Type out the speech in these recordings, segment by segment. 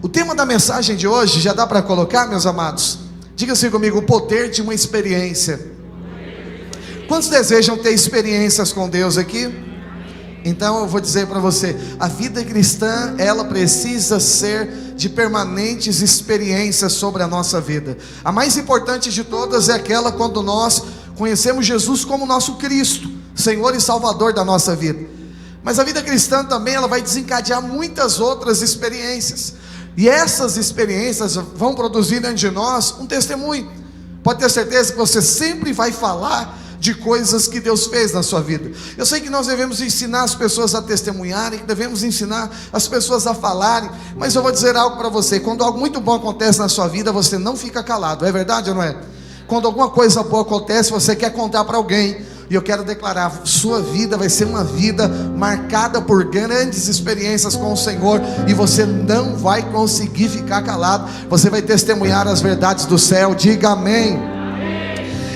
O tema da mensagem de hoje, já dá para colocar, meus amados? Diga assim comigo: o poder de uma experiência. Quantos desejam ter experiências com Deus aqui? Então eu vou dizer para você, a vida cristã, ela precisa ser de permanentes experiências sobre a nossa vida. A mais importante de todas é aquela quando nós conhecemos Jesus como nosso Cristo, Senhor e Salvador da nossa vida. Mas a vida cristã também, ela vai desencadear muitas outras experiências. E essas experiências vão produzir dentro de nós um testemunho. Pode ter certeza que você sempre vai falar de coisas que Deus fez na sua vida. Eu sei que nós devemos ensinar as pessoas a testemunharem, devemos ensinar as pessoas a falarem, mas eu vou dizer algo para você: quando algo muito bom acontece na sua vida, você não fica calado. É verdade ou não é? Quando alguma coisa boa acontece, você quer contar para alguém. E eu quero declarar, sua vida vai ser uma vida marcada por grandes experiências com o Senhor, e você não vai conseguir ficar calado. Você vai testemunhar as verdades do céu. Diga amém.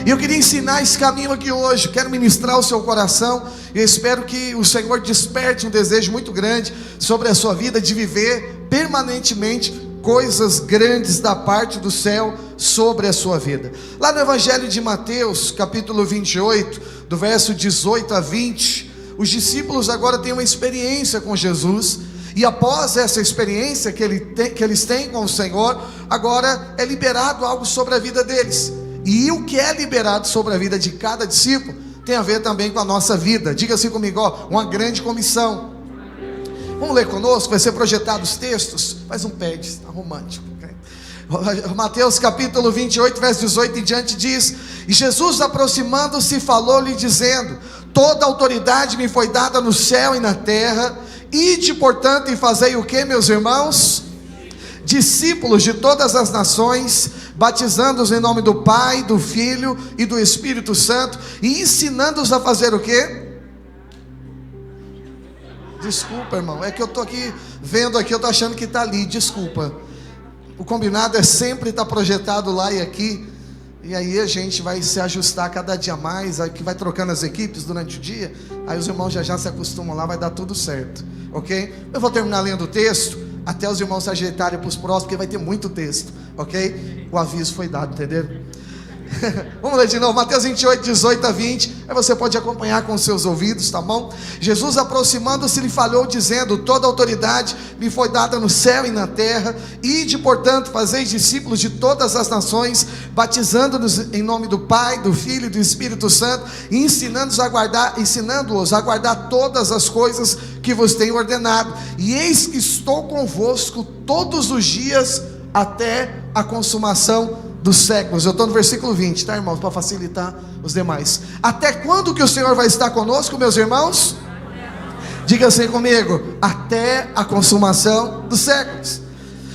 E eu queria ensinar esse caminho aqui hoje. Quero ministrar o seu coração. Eu espero que o Senhor desperte um desejo muito grande sobre a sua vida, de viver permanentemente coisas grandes da parte do céu sobre a sua vida. Lá no Evangelho de Mateus, capítulo 28, do verso 18 a 20, os discípulos agora têm uma experiência com Jesus. E após essa experiência que eles têm com o Senhor, agora é liberado algo sobre a vida deles. E o que é liberado sobre a vida de cada discípulo tem a ver também com a nossa vida. Diga assim comigo, ó, uma grande comissão. Vamos ler conosco, vai ser projetado os textos. Faz um pé, está romântico, okay? Mateus capítulo 28, verso 18 em diante diz: e Jesus, aproximando-se, falou-lhe dizendo: toda autoridade me foi dada no céu e na terra. Ide, portanto, e fazei o que, meus irmãos? Discípulos de todas as nações, batizando-os em nome do Pai, do Filho e do Espírito Santo, e ensinando-os a fazer o quê? Desculpa, irmão, é que eu estou aqui vendo aqui, eu estou achando que está ali, desculpa. O combinado é sempre estar projetado lá e aqui, e aí a gente vai se ajustar cada dia mais, aí que vai trocando as equipes durante o dia, aí os irmãos já se acostumam lá, vai dar tudo certo, ok? Eu vou terminar lendo o texto, até os irmãos se ajeitarem para os próximos, porque vai ter muito texto, ok? O aviso foi dado, entenderam? Vamos ler de novo, Mateus 28, 18 a 20, aí você pode acompanhar com os seus ouvidos, tá bom? Jesus, aproximando-se, lhe falou dizendo: toda autoridade me foi dada no céu e na terra. Ide, portanto, fazeis discípulos de todas as nações, batizando-nos em nome do Pai, do Filho e do Espírito Santo, e ensinando-os a guardar todas as coisas que vos tenho ordenado, e eis que estou convosco todos os dias até a consumação dos séculos. Eu estou no versículo 20, tá, irmãos? Para facilitar os demais. Até quando que o Senhor vai estar conosco, meus irmãos? Diga assim comigo: até a consumação dos séculos.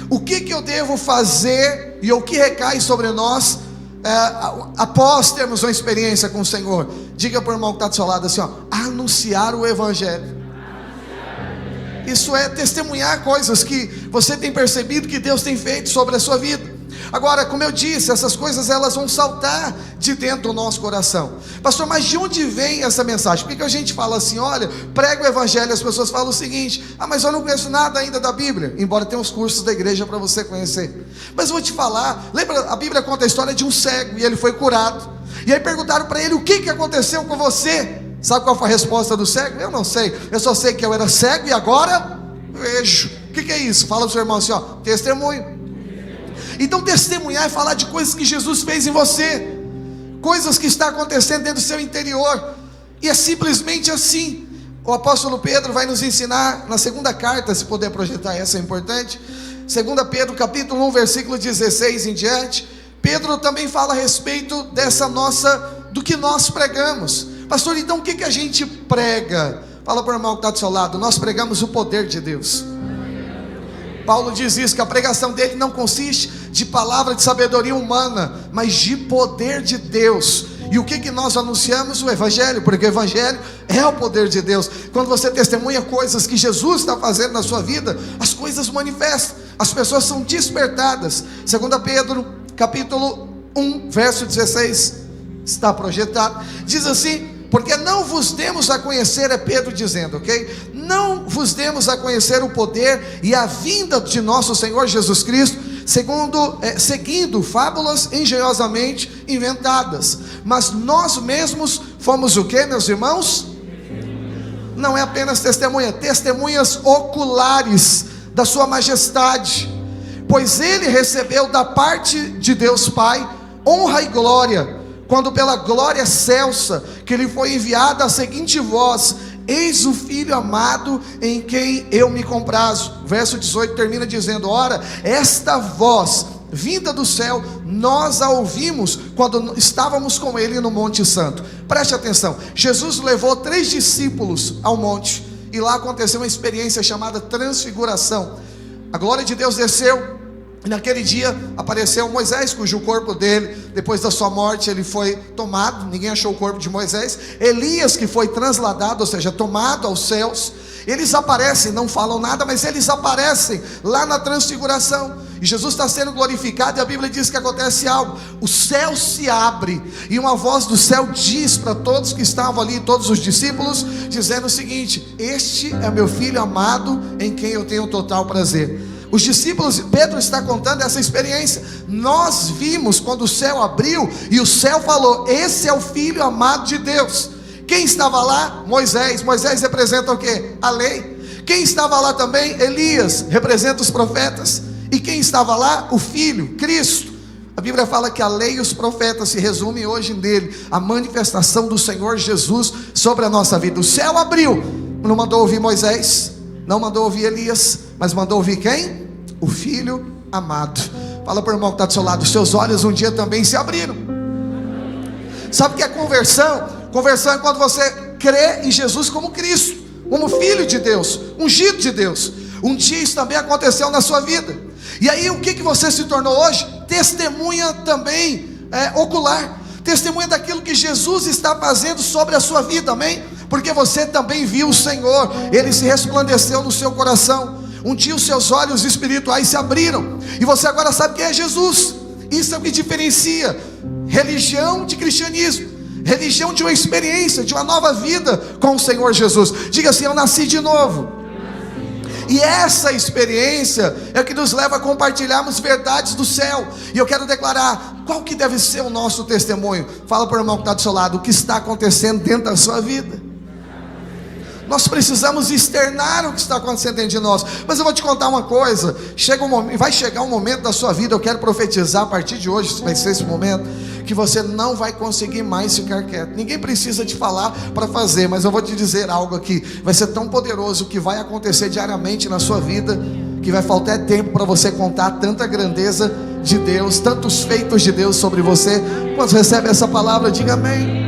O que eu devo fazer e o que recai sobre nós após termos uma experiência com o Senhor? Diga para o irmão que está do seu lado assim, ó: anunciar o Evangelho. Isso é testemunhar coisas que você tem percebido que Deus tem feito sobre a sua vida. Agora, como eu disse, essas coisas elas vão saltar de dentro do nosso coração. Pastor, mas de onde vem essa mensagem? Porque a gente fala assim, olha, prega o Evangelho, as pessoas falam o seguinte: ah, mas eu não conheço nada ainda da Bíblia, embora tenha uns cursos da igreja para você conhecer. Mas eu vou te falar, lembra, a Bíblia conta a história de um cego, e ele foi curado, e aí perguntaram para ele: o que aconteceu com você? Sabe qual foi a resposta do cego? Eu não sei, eu só sei que eu era cego e agora vejo. O que é isso? Fala para o seu irmão assim, ó: testemunho. Então testemunhar é falar de coisas que Jesus fez em você, coisas que estão acontecendo dentro do seu interior, e é simplesmente assim. O apóstolo Pedro vai nos ensinar na segunda carta, se puder projetar essa é importante, 2 Pedro capítulo 1 versículo 16 em diante. Pedro também fala a respeito do que nós pregamos. Pastor, então o que a gente prega? Fala para o irmão que está do seu lado: nós pregamos o poder de Deus. Paulo diz isso, que a pregação dele não consiste de palavra de sabedoria humana, mas de poder de Deus. E o que nós anunciamos? O Evangelho, porque o Evangelho é o poder de Deus. Quando você testemunha coisas que Jesus está fazendo na sua vida, as coisas manifestam, as pessoas são despertadas. 2 Pedro capítulo 1 verso 16 está projetado, diz assim: porque não vos demos a conhecer, é Pedro dizendo, ok? não vos demos a conhecer o poder e a vinda de nosso Senhor Jesus Cristo, seguindo fábulas engenhosamente inventadas, mas nós mesmos fomos o que, meus irmãos? Não é apenas testemunhas oculares da sua majestade, pois ele recebeu da parte de Deus Pai honra e glória, quando pela glória excelsa que lhe foi enviada a seguinte voz: eis o Filho amado em quem eu me comprazo. Verso 18 termina dizendo: ora, esta voz vinda do céu, nós a ouvimos quando estávamos com ele no Monte Santo. Preste atenção, Jesus levou 3 discípulos ao monte, e lá aconteceu uma experiência chamada transfiguração. A glória de Deus desceu, e naquele dia apareceu Moisés, cujo corpo dele, depois da sua morte, ele foi tomado. Ninguém achou o corpo de Moisés. Elias, que foi transladado, ou seja, tomado aos céus. Eles aparecem, não falam nada, mas eles aparecem lá na transfiguração, e Jesus está sendo glorificado, e a Bíblia diz que acontece algo: o céu se abre, e uma voz do céu diz para todos que estavam ali, todos os discípulos, dizendo o seguinte: este é meu Filho amado, em quem eu tenho total prazer. Os discípulos, Pedro está contando essa experiência. Nós vimos quando o céu abriu, e o céu falou: esse é o Filho amado de Deus. Quem estava lá? Moisés. Moisés representa o quê? A lei. Quem estava lá também? Elias, representa os profetas. E quem estava lá? O Filho, Cristo. A Bíblia fala que a lei e os profetas se resumem hoje nele, a manifestação do Senhor Jesus sobre a nossa vida. O céu abriu, não mandou ouvir Moisés, não mandou ouvir Elias, mas mandou ouvir quem? O Filho amado. Fala para o irmão que está do seu lado: seus olhos um dia também se abriram. Sabe o que é conversão? Conversão é quando você crê em Jesus como Cristo, como Filho de Deus, ungido de Deus. Um dia isso também aconteceu na sua vida. E aí o que você se tornou hoje? Testemunha também ocular, testemunha daquilo que Jesus está fazendo sobre a sua vida, amém? Porque você também viu o Senhor, ele se resplandeceu no seu coração. Um dia os seus olhos espirituais se abriram, e você agora sabe quem é Jesus. Isso é o que diferencia religião de cristianismo, religião de uma experiência, de uma nova vida com o Senhor Jesus. Diga assim: eu nasci de novo. E essa experiência é que nos leva a compartilharmos verdades do céu. E eu quero declarar, qual que deve ser o nosso testemunho? Fala para o irmão que está do seu lado, o que está acontecendo dentro da sua vida. Nós precisamos externar o que está acontecendo dentro de nós. Mas eu vou te contar uma coisa: vai chegar um momento da sua vida, eu quero profetizar a partir de hoje, vai ser esse momento, que você não vai conseguir mais ficar quieto. Ninguém precisa te falar para fazer, mas eu vou te dizer algo aqui, vai ser tão poderoso, que vai acontecer diariamente na sua vida, que vai faltar tempo para você contar tanta grandeza de Deus, tantos feitos de Deus sobre você. Quando recebe essa palavra, diga amém.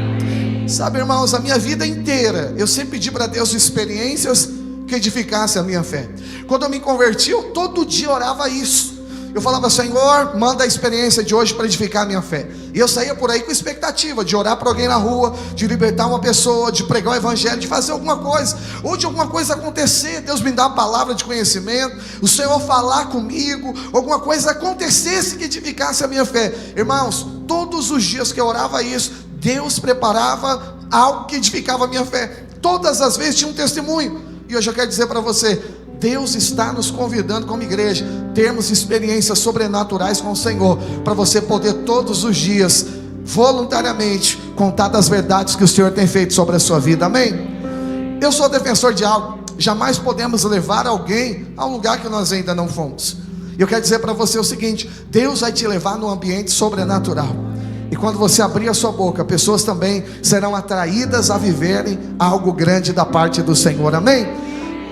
Sabe, irmãos, a minha vida inteira eu sempre pedi para Deus experiências que edificassem a minha fé. Quando eu me converti, eu todo dia orava isso. Eu falava: Senhor, manda a experiência de hoje para edificar a minha fé. E eu saía por aí com expectativa de orar para alguém na rua, de libertar uma pessoa, de pregar o evangelho, de fazer alguma coisa, ou de alguma coisa acontecer. Deus me dá uma palavra de conhecimento, o Senhor falar comigo, alguma coisa acontecesse que edificasse a minha fé. Irmãos, todos os dias que eu orava isso, Deus preparava algo que edificava a minha fé. Todas as vezes tinha um testemunho. E hoje eu quero dizer para você: Deus está nos convidando como igreja, termos experiências sobrenaturais com o Senhor, para você poder todos os dias, voluntariamente, contar das verdades que o Senhor tem feito sobre a sua vida, amém? Eu sou defensor de algo: jamais podemos levar alguém a um lugar que nós ainda não fomos. E eu quero dizer para você o seguinte: Deus vai te levar num ambiente sobrenatural. E quando você abrir a sua boca, pessoas também serão atraídas a viverem algo grande da parte do Senhor, amém?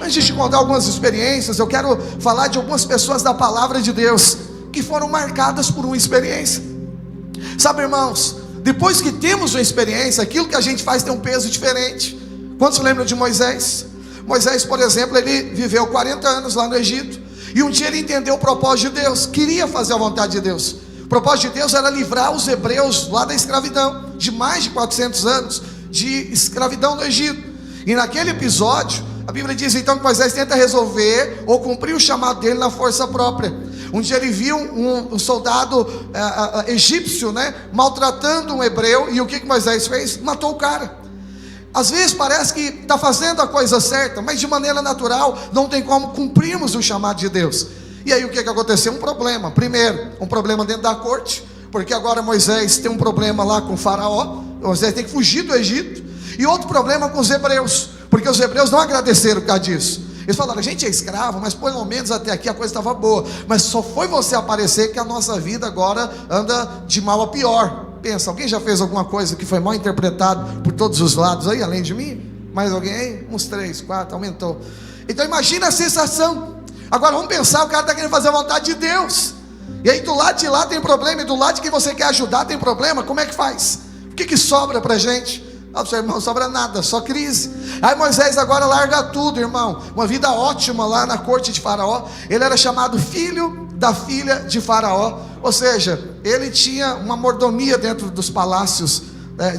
Antes de contar algumas experiências, eu quero falar de algumas pessoas da palavra de Deus que foram marcadas por uma experiência. Sabe, irmãos, depois que temos uma experiência, aquilo que a gente faz tem um peso diferente. Quantos lembram de Moisés? Moisés, por exemplo, ele viveu 40 anos lá no Egito, e um dia ele entendeu o propósito de Deus, queria fazer a vontade de Deus. O propósito de Deus era livrar os hebreus lá da escravidão, de mais de 400 anos de escravidão no Egito. E naquele episódio, a Bíblia diz então que Moisés tenta resolver ou cumprir o chamado dele na força própria. Um dia ele viu um soldado egípcio, maltratando um hebreu, e o que Moisés fez? Matou o cara. Às vezes parece que está fazendo a coisa certa, mas de maneira natural não tem como cumprirmos o chamado de Deus. E aí o que aconteceu? Um problema. Primeiro, um problema dentro da corte, porque agora Moisés tem um problema lá com o faraó. Moisés tem que fugir do Egito. E outro problema com os hebreus, porque os hebreus não agradeceram por causa disso. Eles falaram: a gente é escravo, mas pelo menos até aqui a coisa estava boa. Mas só foi você aparecer que a nossa vida agora anda de mal a pior. Pensa, alguém já fez alguma coisa que foi mal interpretado por todos os lados aí, além de mim? Mais alguém aí? Uns 3, 4, aumentou. Então imagina a sensação. Agora vamos pensar, o cara está querendo fazer a vontade de Deus. E aí do lado de lá tem problema, e do lado de quem você quer ajudar tem problema. Como é que faz? O que sobra para a gente? Ah, seu irmão, não sobra nada, só crise. Aí Moisés agora larga tudo, irmão. Uma vida ótima lá na corte de Faraó. Ele era chamado filho da filha de Faraó. Ou seja, ele tinha uma mordomia dentro dos palácios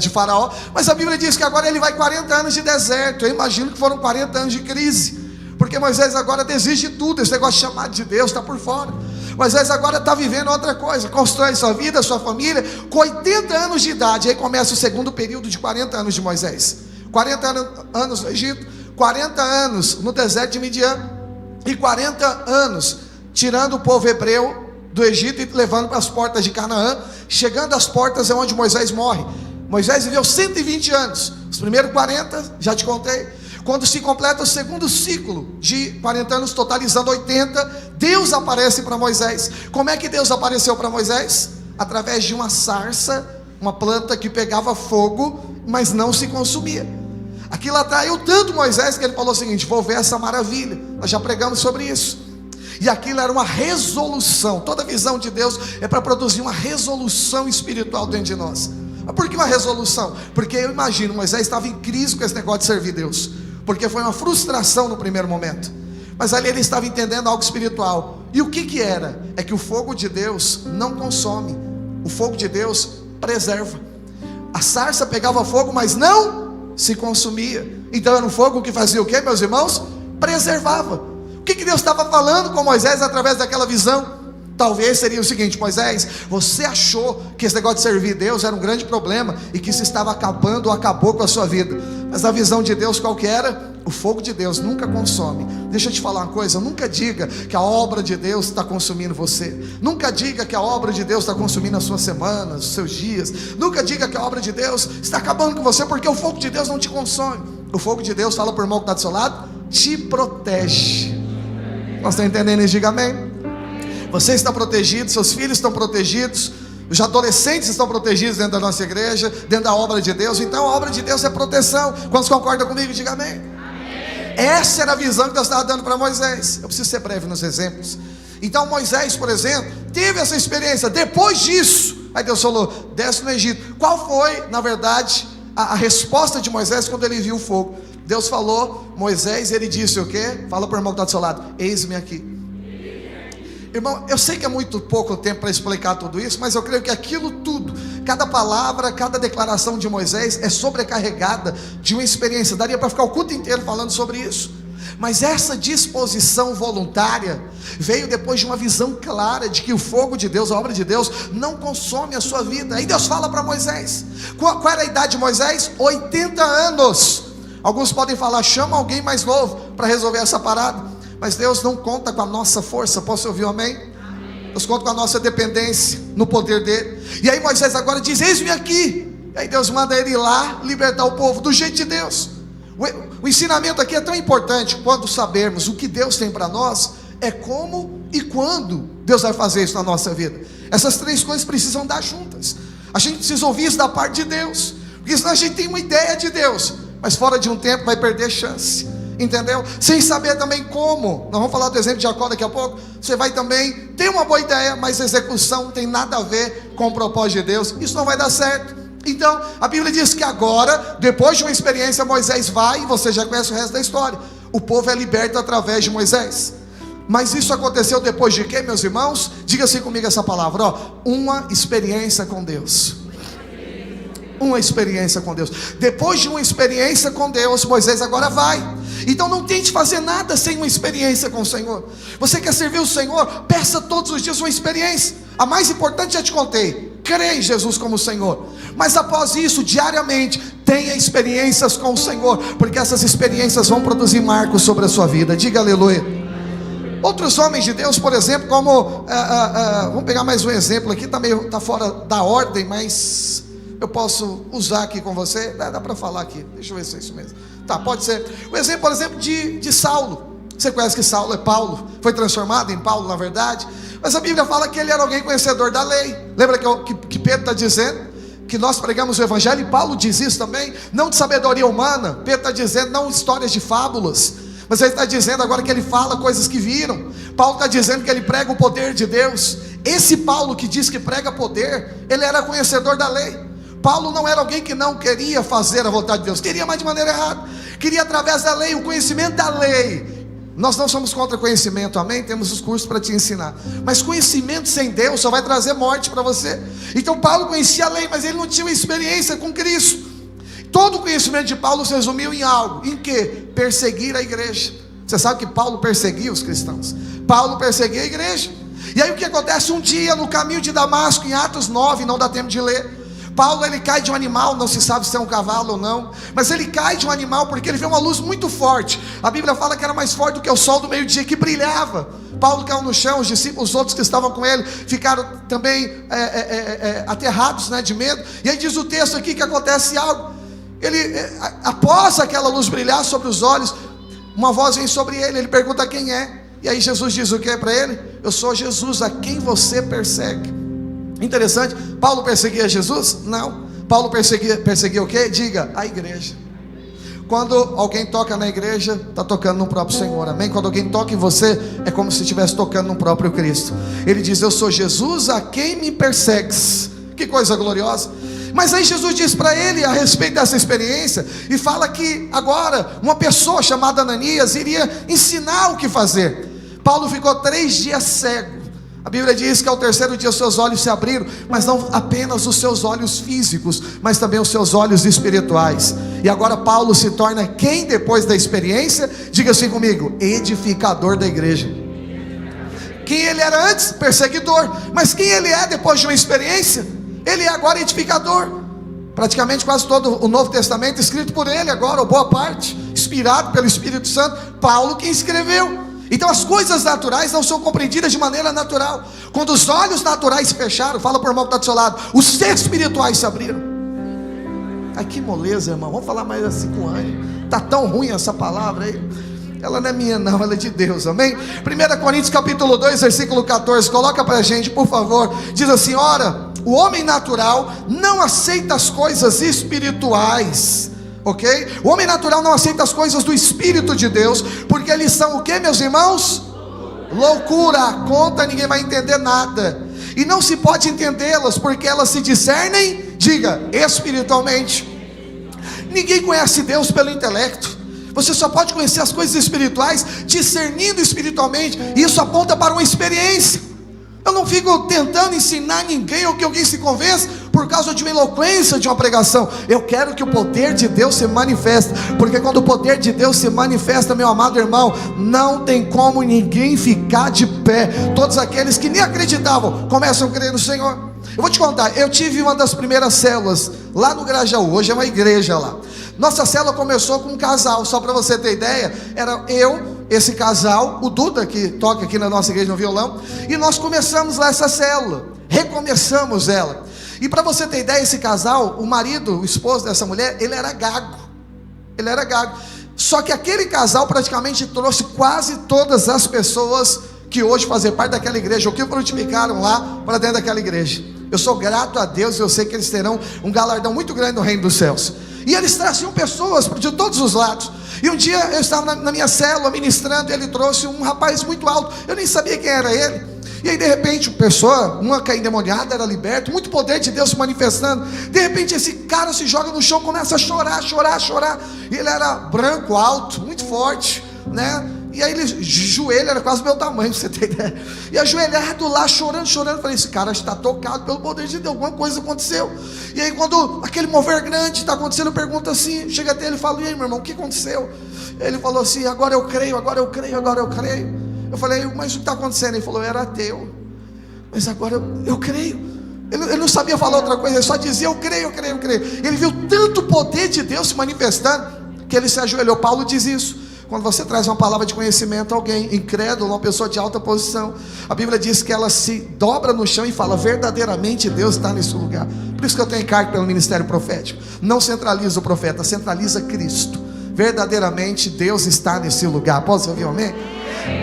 de Faraó. Mas a Bíblia diz que agora ele vai 40 anos de deserto. Eu imagino que foram 40 anos de crise, porque Moisés agora desiste de tudo. Esse negócio de chamado de Deus está por fora. Moisés agora está vivendo outra coisa. Constrói sua vida, sua família. Com 80 anos de idade, aí começa o segundo período de 40 anos de Moisés. 40 anos no Egito, 40 anos no deserto de Midian, e 40 anos tirando o povo hebreu do Egito e levando para as portas de Canaã. Chegando às portas é onde Moisés morre. Moisés viveu 120 anos. Os primeiros 40, já te contei. Quando se completa o segundo ciclo de 40 anos, totalizando 80, Deus aparece para Moisés. Como é que Deus apareceu para Moisés? Através de uma sarça, uma planta que pegava fogo, mas não se consumia. Aquilo atraiu tanto Moisés que ele falou o seguinte: vou ver essa maravilha. Nós já pregamos sobre isso. E aquilo era uma resolução. Toda visão de Deus é para produzir uma resolução espiritual dentro de nós. Mas por que uma resolução? Porque eu imagino, Moisés estava em crise com esse negócio de servir Deus, porque foi uma frustração no primeiro momento. Mas ali ele estava entendendo algo espiritual. E o que era? É que o fogo de Deus não consome. O fogo de Deus preserva. A sarça pegava fogo, mas não se consumia. Então era um fogo que fazia o quê, meus irmãos? Preservava. O que Deus estava falando com Moisés através daquela visão? Talvez seria o seguinte: Moisés, você achou que esse negócio de servir Deus era um grande problema e que isso estava acabando ou acabou com a sua vida. Mas a visão de Deus qual que era? O fogo de Deus nunca consome. Deixa eu te falar uma coisa: nunca diga que a obra de Deus está consumindo você. Nunca diga que a obra de Deus está consumindo as suas semanas, os seus dias. Nunca diga que a obra de Deus está acabando com você, porque o fogo de Deus não te consome. O fogo de Deus, fala para o irmão que está do seu lado, te protege. Nós estamos entendendo isso? Diga amém. Você está protegido, seus filhos estão protegidos, os adolescentes estão protegidos dentro da nossa igreja, dentro da obra de Deus. Então a obra de Deus é proteção. Quantos concordam comigo? Diga amém. Amém. Essa era a visão que Deus estava dando para Moisés. Eu preciso ser breve nos exemplos. Então Moisés, por exemplo, teve essa experiência. Depois disso, aí Deus falou: desce no Egito. Qual foi, na verdade, a resposta de Moisés quando ele viu o fogo? Deus falou, Moisés, ele disse o quê? Fala para o irmão que está do seu lado: eis-me aqui. Irmão, eu sei que é muito pouco tempo para explicar tudo isso, mas eu creio que aquilo tudo, cada palavra, cada declaração de Moisés é sobrecarregada de uma experiência. Daria para ficar o culto inteiro falando sobre isso. Mas essa disposição voluntária veio depois de uma visão clara de que o fogo de Deus, a obra de Deus, não consome a sua vida. Aí Deus fala para Moisés. Qual era a idade de Moisés? 80 anos. Alguns podem falar: chama alguém mais novo para resolver essa parada. Mas Deus não conta com a nossa força. Posso ouvir um amém? Amém. Deus conta com a nossa dependência no poder dele. E aí Moisés agora diz: eis-me aqui. E aí Deus manda ele ir lá libertar o povo do jeito de Deus. O ensinamento aqui é tão importante. Quando sabermos o que Deus tem para nós, é como e quando Deus vai fazer isso na nossa vida. Essas três coisas precisam dar juntas. A gente precisa ouvir isso da parte de Deus, porque senão a gente tem uma ideia de Deus, mas fora de um tempo vai perder chance. Entendeu? Sem saber também como. Nós vamos falar do exemplo de Jacó daqui a pouco. Você vai também ter uma boa ideia, mas a execução não tem nada a ver com o propósito de Deus. Isso não vai dar certo. Então a Bíblia diz que agora, depois de uma experiência, Moisés vai, e você já conhece o resto da história. O povo é liberto através de Moisés. Mas isso aconteceu depois de quê, meus irmãos? Diga assim comigo essa palavra, ó: uma experiência com Deus. Uma experiência com Deus. Depois de uma experiência com Deus, Moisés agora vai. Então não tente fazer nada sem uma experiência com o Senhor. Você quer servir o Senhor? Peça todos os dias uma experiência. A mais importante já te contei: crê em Jesus como Senhor. Mas após isso, diariamente, tenha experiências com o Senhor, porque essas experiências vão produzir marcos sobre a sua vida. Diga aleluia. Outros homens de Deus, por exemplo, como vamos pegar mais um exemplo aqui, está fora da ordem, mas eu posso usar aqui com você. Dá para falar aqui, deixa eu ver se é isso mesmo. Tá, pode ser. O exemplo, por exemplo, de Saulo. Você conhece que Saulo é Paulo, foi transformado em Paulo na verdade, mas a Bíblia fala que ele era alguém conhecedor da lei. Lembra que Pedro está dizendo que nós pregamos o Evangelho, e Paulo diz isso também, não de sabedoria humana. Pedro está dizendo, não histórias de fábulas, mas ele está dizendo agora que ele fala coisas que viram. Paulo está dizendo que ele prega o poder de Deus. Esse Paulo que diz que prega poder, ele era conhecedor da lei. Paulo não era alguém que não queria fazer a vontade de Deus, queria, mas de maneira errada, queria através da lei, o conhecimento da lei. Nós não somos contra conhecimento, amém? Temos os cursos para te ensinar, mas conhecimento sem Deus só vai trazer morte para você. Então Paulo conhecia a lei, mas ele não tinha uma experiência com Cristo. Todo o conhecimento de Paulo se resumiu em algo, em que? Perseguir a igreja. Você sabe que Paulo perseguia os cristãos, Paulo perseguia a igreja. E aí o que acontece? Um dia no caminho de Damasco, em Atos 9, não dá tempo de ler, Paulo ele cai de um animal, não se sabe se é um cavalo ou não, mas ele cai de um animal porque ele vê uma luz muito forte. A Bíblia fala que era mais forte do que o sol do meio-dia, que brilhava. Paulo caiu no chão, os discípulos, os outros que estavam com ele, ficaram também aterrados, de medo. E aí diz o texto aqui que acontece algo. Após aquela luz brilhar sobre os olhos, uma voz vem sobre ele, ele pergunta quem é. E aí Jesus diz o que para ele? Eu sou Jesus, a quem você persegue. Interessante. Paulo perseguia Jesus? Não. Paulo perseguia o quê? Diga, a igreja. Quando alguém toca na igreja, está tocando no próprio Senhor, amém? Quando alguém toca em você, é como se estivesse tocando no próprio Cristo. Ele diz, eu sou Jesus, a quem me persegues. Que coisa gloriosa. Mas aí Jesus diz para ele a respeito dessa experiência, e fala que agora uma pessoa chamada Ananias iria ensinar o que fazer. Paulo ficou 3 dias cego. A Bíblia diz que ao 3º dia os seus olhos se abriram, mas não apenas os seus olhos físicos, mas também os seus olhos espirituais. E agora Paulo se torna quem depois da experiência? Diga assim comigo, edificador da igreja. Quem ele era antes? Perseguidor. Mas quem ele é depois de uma experiência? Ele é agora edificador. Praticamente quase todo o Novo Testamento escrito por ele agora, ou boa parte, inspirado pelo Espírito Santo. Paulo quem escreveu. Então as coisas naturais não são compreendidas de maneira natural. Quando os olhos naturais se fecharam, fala por irmão que está do seu lado, os espirituais se abriram. Ai que moleza, irmão, vamos falar mais assim com ânimo. Está tão ruim essa palavra aí. Ela não é minha não, ela é de Deus, amém? 1 Coríntios capítulo 2, versículo 14, coloca para a gente por favor. Diz assim, ora, o homem natural não aceita as coisas espirituais, ok? O homem natural não aceita as coisas do Espírito de Deus, porque eles são o que, meus irmãos? Loucura, conta, ninguém vai entender nada, e não se pode entendê-las, porque elas se discernem, diga, espiritualmente. Ninguém conhece Deus pelo intelecto, você só pode conhecer as coisas espirituais discernindo espiritualmente, e isso aponta para uma experiência. Eu não fico tentando ensinar ninguém ou que alguém se convença por causa de uma eloquência de uma pregação. Eu quero que o poder de Deus se manifeste, porque quando o poder de Deus se manifesta, meu amado irmão, não tem como ninguém ficar de pé. Todos aqueles que nem acreditavam começam a crer no Senhor. Eu vou te contar, eu tive uma das primeiras células lá no Grajaú, hoje é uma igreja lá. Nossa célula começou com um casal, só para você ter ideia, era eu, esse casal, o Duda que toca aqui na nossa igreja no violão, e nós começamos lá essa célula, recomeçamos ela. E para você ter ideia, esse casal, o marido, o esposo dessa mulher, ele era gago. Só que aquele casal praticamente trouxe quase todas as pessoas que hoje fazem parte daquela igreja, ou que frutificaram lá para dentro daquela igreja. Eu sou grato a Deus, eu sei que eles terão um galardão muito grande no reino dos céus. E eles traziam pessoas de todos os lados. E um dia eu estava na minha célula ministrando, e ele trouxe um rapaz muito alto, eu nem sabia quem era ele. E aí de repente, uma que é endemoniada, era liberta, muito poder de Deus se manifestando. De repente esse cara se joga no chão, começa a chorar. E ele era branco, alto, muito forte, E aí ele, joelho, era quase o meu tamanho, pra você ter ideia. E ajoelhado lá, chorando. Falei, esse cara está tocado pelo poder de Deus, alguma coisa aconteceu. E aí quando aquele mover grande está acontecendo, eu pergunto assim, chega até ele e falo, e aí meu irmão, o que aconteceu? Ele falou assim, agora eu creio. Eu falei, mas o que está acontecendo? Ele falou, eu era ateu, mas agora eu creio. Ele não sabia falar outra coisa, ele só dizia: eu creio, eu creio, eu creio. Ele viu tanto poder de Deus se manifestando, que ele se ajoelhou. Paulo diz isso. Quando você traz uma palavra de conhecimento a alguém incrédulo, uma pessoa de alta posição, a Bíblia diz que ela se dobra no chão e fala: verdadeiramente Deus está nesse lugar. Por isso que eu tenho encargo pelo ministério profético. Não centraliza o profeta, centraliza Cristo. Verdadeiramente Deus está nesse lugar. Posso ouvir um amém?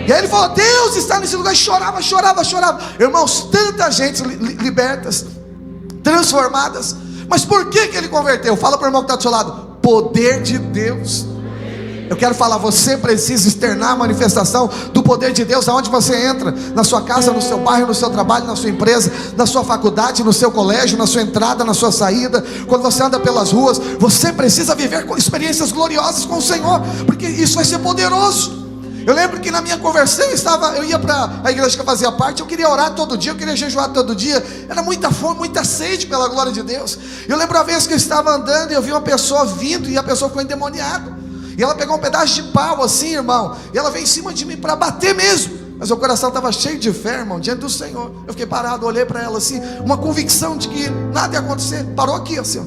E aí ele falou: Deus está nesse lugar. E chorava, chorava, chorava. Irmãos, tanta gente libertas, transformadas. Mas por que ele converteu? Fala para o irmão que está do seu lado: poder de Deus. Eu quero falar, você precisa externar a manifestação do poder de Deus aonde você entra, na sua casa, no seu bairro, no seu trabalho, na sua empresa, na sua faculdade, no seu colégio, na sua entrada, na sua saída, quando você anda pelas ruas. Você precisa viver experiências gloriosas com o Senhor, porque isso vai ser poderoso. Eu lembro que na minha conversão eu ia para a igreja que eu fazia parte, eu queria orar todo dia, eu queria jejuar todo dia, era muita fome, muita sede pela glória de Deus. Eu lembro a vez que eu estava andando e eu vi uma pessoa vindo, e a pessoa ficou endemoniada. E ela pegou um pedaço de pau assim, irmão, e ela veio em cima de mim para bater mesmo. Mas o coração estava cheio de fé, irmão, diante do Senhor. Eu fiquei parado, olhei para ela assim, uma convicção de que nada ia acontecer. Parou aqui assim, ó.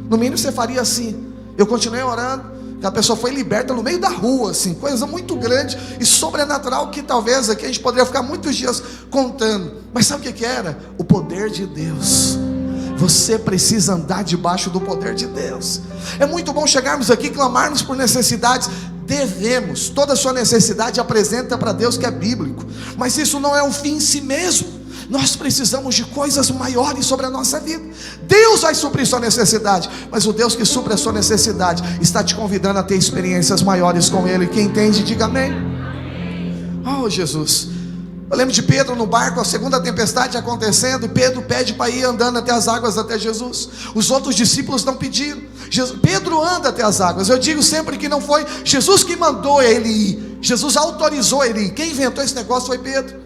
No mínimo você faria assim. Eu continuei orando, e a pessoa foi liberta no meio da rua assim, coisa muito grande e sobrenatural, que talvez aqui a gente poderia ficar muitos dias contando. Mas sabe o que era? O poder de Deus. Você precisa andar debaixo do poder de Deus. É muito bom chegarmos aqui e clamarmos por necessidades. Devemos, toda a sua necessidade apresenta para Deus, que é bíblico. Mas isso não é um fim em si mesmo. Nós precisamos de coisas maiores sobre a nossa vida. Deus vai suprir sua necessidade, mas o Deus que supre a sua necessidade está te convidando a ter experiências maiores com Ele. Quem entende, diga amém. Oh Jesus. Eu lembro de Pedro no barco, a segunda tempestade acontecendo, e Pedro pede para ir andando até as águas, até Jesus. Os outros discípulos não pediram. Pedro anda até as águas. Eu digo sempre que não foi Jesus que mandou ele ir, Jesus autorizou ele ir. Quem inventou esse negócio foi Pedro.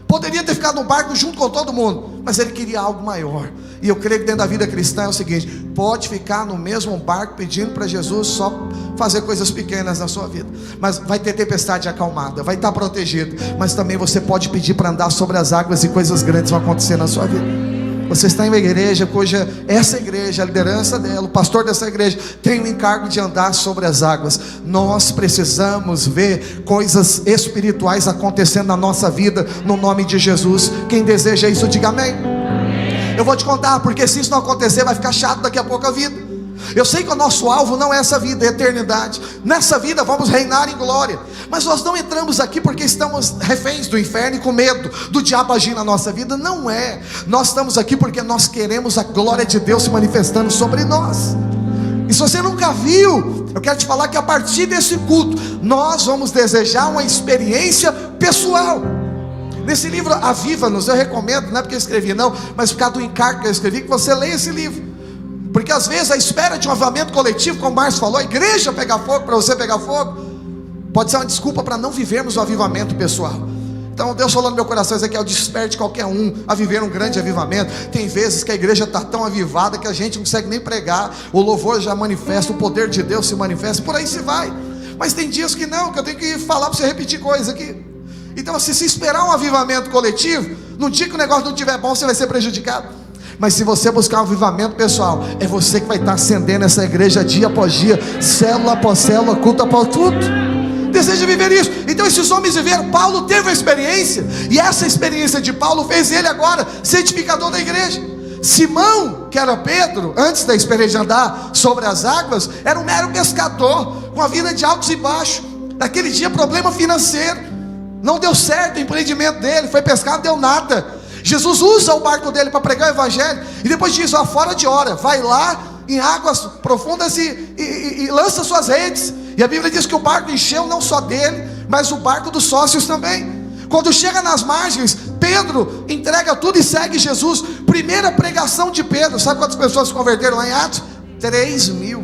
Poderia ter ficado no barco junto com todo mundo, mas ele queria algo maior. E eu creio que dentro da vida cristã é o seguinte: pode ficar no mesmo barco pedindo para Jesus só fazer coisas pequenas na sua vida, mas vai ter tempestade acalmada, vai estar protegido. Mas também você pode pedir para andar sobre as águas, e coisas grandes vão acontecer na sua vida. Você está em uma igreja cuja essa igreja, a liderança dela, o pastor dessa igreja tem o encargo de andar sobre as águas. Nós precisamos ver coisas espirituais acontecendo na nossa vida, no nome de Jesus. Quem deseja isso, diga amém. Eu vou te contar, porque se isso não acontecer, vai ficar chato daqui a pouco a vida. Eu sei que o nosso alvo não é essa vida, é a eternidade. Nessa vida vamos reinar em glória, mas nós não entramos aqui porque estamos reféns do inferno e com medo do diabo agir na nossa vida. Não é. Nós estamos aqui porque nós queremos a glória de Deus se manifestando sobre nós. E se você nunca viu, eu quero te falar que a partir desse culto nós vamos desejar uma experiência pessoal. Nesse livro Aviva-nos, eu recomendo, não é porque eu escrevi não, mas por causa do encargo que eu escrevi, que você leia esse livro. Porque às vezes a espera de um avivamento coletivo, como o Márcio falou, a igreja pegar fogo, para você pegar fogo, pode ser uma desculpa para não vivermos o avivamento pessoal. Então Deus falou no meu coração: Ezequiel, desperte qualquer um a viver um grande avivamento. Tem vezes que a igreja está tão avivada que a gente não consegue nem pregar, o louvor já manifesta, o poder de Deus se manifesta, por aí se vai. Mas tem dias que não, que eu tenho que falar para você repetir coisas aqui. Então se esperar um avivamento coletivo, no dia que o negócio não estiver bom, você vai ser prejudicado. Mas se você buscar um avivamento pessoal, é você que vai estar acendendo essa igreja dia após dia, célula após célula, culto após culto. Deseja viver isso. Então esses homens viveram. Paulo teve uma experiência, e essa experiência de Paulo fez ele agora santificador da igreja. Simão, que era Pedro, antes da experiência de andar sobre as águas, era um mero pescador, com a vida de altos e baixos. Naquele dia, problema financeiro, não deu certo o empreendimento dele, foi pescar, não deu nada. Jesus usa o barco dele para pregar o evangelho, e depois diz: ó, fora de hora, vai lá em águas profundas e lança suas redes. E a Bíblia diz que o barco encheu não só dele, mas o barco dos sócios também. Quando chega nas margens, Pedro entrega tudo e segue Jesus. Primeira pregação de Pedro, sabe quantas pessoas se converteram lá em Atos? 3.000.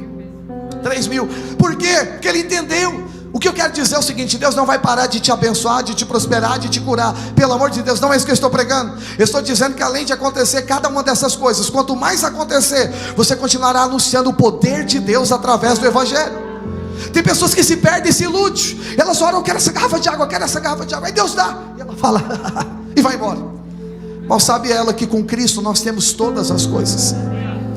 3.000. Por quê? Porque ele entendeu. O que eu quero dizer é o seguinte: Deus não vai parar de te abençoar, de te prosperar, de te curar. Pelo amor de Deus, não é isso que eu estou pregando. Eu estou dizendo que além de acontecer cada uma dessas coisas, quanto mais acontecer, você continuará anunciando o poder de Deus através do evangelho. Tem pessoas que se perdem e se iludem. Elas oram: eu quero essa garrafa de água, eu quero essa garrafa de água. Aí Deus dá, e ela fala e vai embora. Mal sabe ela que com Cristo nós temos todas as coisas.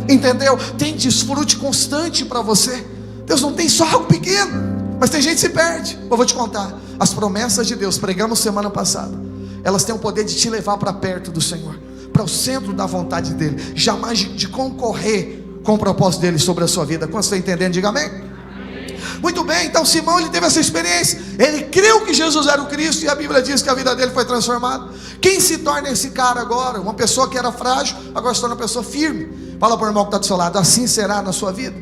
Entendeu? Tem desfrute constante para você. Deus não tem só algo pequeno, mas tem gente que se perde. Eu vou te contar, as promessas de Deus, pregamos semana passada, elas têm o poder de te levar para perto do Senhor, para o centro da vontade dEle, jamais de concorrer com o propósito dEle sobre a sua vida. Quantos estão entendendo? Diga amém. Muito bem, então Simão, ele teve essa experiência, ele creu que Jesus era o Cristo, e a Bíblia diz que a vida dele foi transformada. Quem se torna esse cara agora? Uma pessoa que era frágil, agora se torna uma pessoa firme. Fala para o irmão que está do seu lado, assim será na sua vida.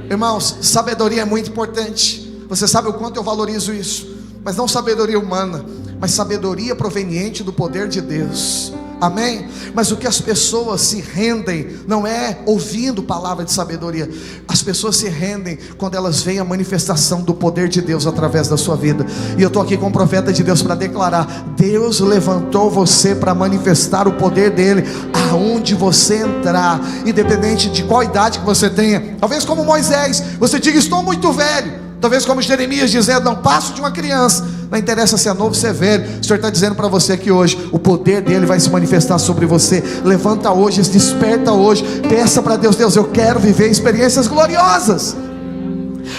Irmãos, sabedoria é muito importante. Você sabe o quanto eu valorizo isso, mas não sabedoria humana, mas sabedoria proveniente do poder de Deus. Amém? Mas o que as pessoas se rendem não é ouvindo palavra de sabedoria. As pessoas se rendem quando elas veem a manifestação do poder de Deus através da sua vida. E eu estou aqui com o profeta de Deus para declarar: Deus levantou você para manifestar o poder dele aonde você entrar, independente de qual idade que você tenha. Talvez como Moisés, você diga: estou muito velho. Talvez como Jeremias dizendo: não passo de uma criança. Não interessa se é novo ou se é velho. O Senhor está dizendo para você aqui hoje: o poder dele vai se manifestar sobre você. Levanta hoje, desperta hoje. Peça para Deus: Deus, eu quero viver experiências gloriosas.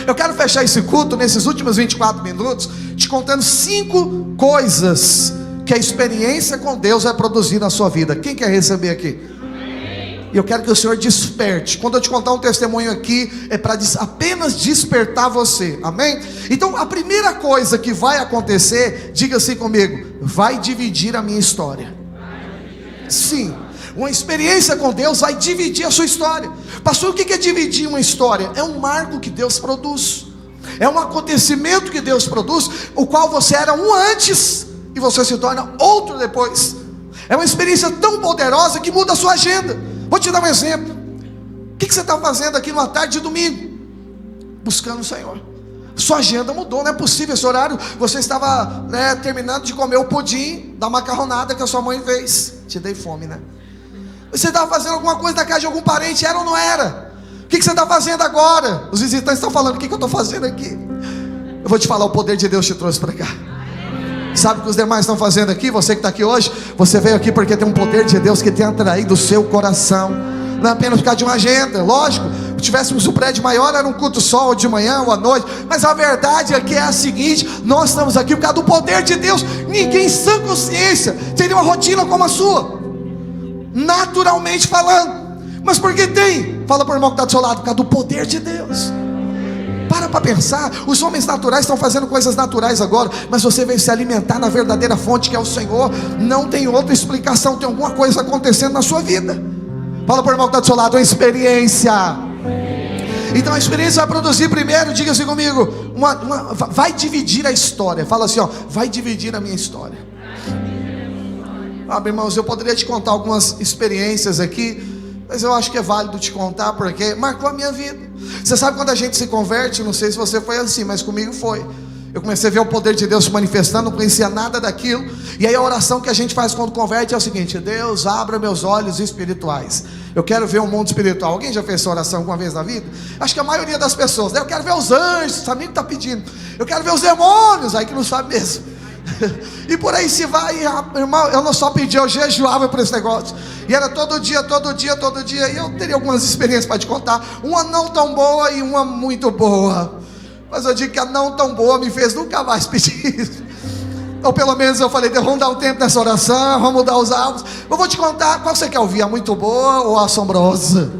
Eu quero fechar esse culto nesses últimos 24 minutos te contando 5 coisas que a experiência com Deus vai produzir na sua vida. Quem quer receber aqui? E eu quero que o Senhor desperte. Quando eu te contar um testemunho aqui, é para apenas despertar você. Amém? Então a primeira coisa que vai acontecer, diga assim comigo: vai dividir a minha história. Sim, uma experiência com Deus vai dividir a sua história. Pastor, o que é dividir uma história? É um marco que Deus produz, é um acontecimento que Deus produz, o qual você era um antes e você se torna outro depois. É uma experiência tão poderosa que muda a sua agenda. Vou te dar um exemplo. O que você está fazendo aqui numa tarde de domingo? Buscando o Senhor. Sua agenda mudou, não é possível esse horário. Você estava terminando de comer o pudim da macarronada que a sua mãe fez. Te dei fome, né? Você estava fazendo alguma coisa na casa de algum parente, era ou não era? O que você está fazendo agora? Os visitantes estão falando: o que eu estou fazendo aqui? Eu vou te falar: o poder de Deus te trouxe para cá. Sabe o que os demais estão fazendo aqui? Você que está aqui hoje, você veio aqui porque tem um poder de Deus que tem atraído o seu coração. Não é apenas por causa de uma agenda. Lógico, se tivéssemos um prédio maior, era um culto só, ou de manhã ou à noite. Mas a verdade aqui é a seguinte: nós estamos aqui por causa do poder de Deus. Ninguém em sã consciência teria uma rotina como a sua, naturalmente falando. Mas por que tem? Fala para o irmão que está do seu lado: por causa do poder de Deus. Para pensar, os homens naturais estão fazendo coisas naturais agora, mas você veio se alimentar na verdadeira fonte que é o Senhor. Não tem outra explicação, tem alguma coisa acontecendo na sua vida. Fala para o irmão que está do seu lado: uma experiência. Então a experiência vai produzir primeiro, diga assim comigo, vai dividir a história. Fala assim, ó: vai dividir a minha história. Meus irmãos, eu poderia te contar algumas experiências aqui, mas eu acho que é válido te contar porque marcou a minha vida. Você sabe, quando a gente se converte, não sei se você foi assim, mas comigo foi. Eu comecei a ver o poder de Deus se manifestando, não conhecia nada daquilo. E aí a oração que a gente faz quando converte é o seguinte: Deus, abra meus olhos espirituais. Eu quero ver o mundo espiritual. Alguém já fez essa oração alguma vez na vida? Acho que a maioria das pessoas, né? Eu quero ver os anjos, esse amigo está pedindo. Eu quero ver os demônios, aí que não sabe mesmo. E por aí se vai, irmão. Eu não só pedia, eu jejuava por esse negócio. E era todo dia. E eu teria algumas experiências para te contar. Uma não tão boa e uma muito boa. Mas eu digo que a não tão boa me fez nunca mais pedir isso. Ou pelo menos eu falei: Deus, vamos dar um tempo nessa oração, vamos mudar os alvos. Eu vou te contar, qual você quer ouvir? A muito boa ou a assombrosa?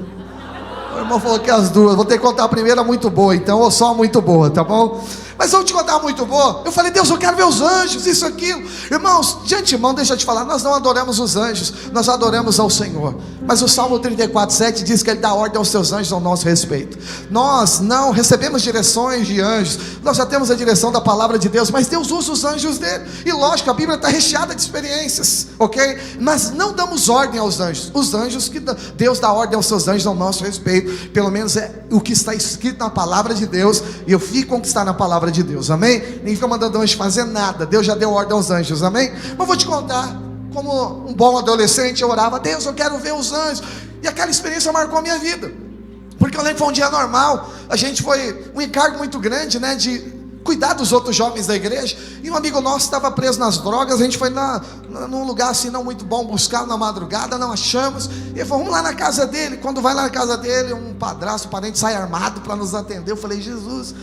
O irmão falou que as duas. Vou ter que contar a primeira, muito boa então, ou só a muito boa, tá bom? Mas eu vou te contar muito boa. Eu falei: Deus, eu quero ver os anjos, isso, aquilo. Irmãos, de antemão, deixa eu te falar, nós não adoramos os anjos, nós adoramos ao Senhor. Mas o Salmo 34:7 diz que Ele dá ordem aos seus anjos ao nosso respeito. Nós não recebemos direções de anjos, nós já temos a direção da palavra de Deus, mas Deus usa os anjos dele. E lógico, a Bíblia está recheada de experiências, ok? Mas não damos ordem aos anjos. Os anjos, que Deus dá ordem aos seus anjos ao nosso respeito. Pelo menos é o que está escrito na palavra de Deus. E eu fico com o que está na palavra de Deus, amém? Ninguém fica mandando anjo fazer nada. Deus já deu ordem aos anjos, amém? Mas vou te contar, como um bom adolescente, eu orava: Deus, eu quero ver os anjos. E aquela experiência marcou a minha vida, porque eu lembro que foi um dia normal. A gente foi um encargo muito grande, né, de cuidar dos outros jovens da igreja. E um amigo nosso estava preso nas drogas. A gente foi num lugar assim não muito bom, buscar na madrugada, não achamos. E ele falou, vamos lá na casa dele. Quando vai lá na casa dele, um padrasto, um parente sai armado para nos atender. Eu falei, Jesus.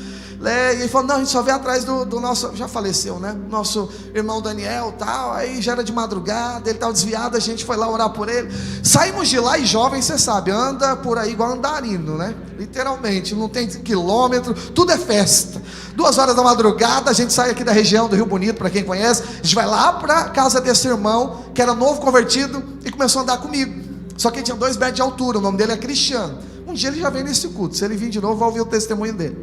E ele falou, não, a gente só vem atrás do nosso, já faleceu, né? Nosso irmão Daniel, tal. Aí já era de madrugada, ele estava desviado, a gente foi lá orar por ele. Saímos de lá, e jovem, você sabe, anda por aí igual andarino, né? Literalmente, não tem quilômetro, tudo é festa. 2 horas da madrugada, a gente sai aqui da região do Rio Bonito, para quem conhece. A gente vai lá para a casa desse irmão, que era novo convertido, e começou a andar comigo. Só que ele tinha 2 metros de altura, o nome dele é Cristiano. Um dia ele já veio nesse culto, se ele vir de novo, vai ouvir o testemunho dele.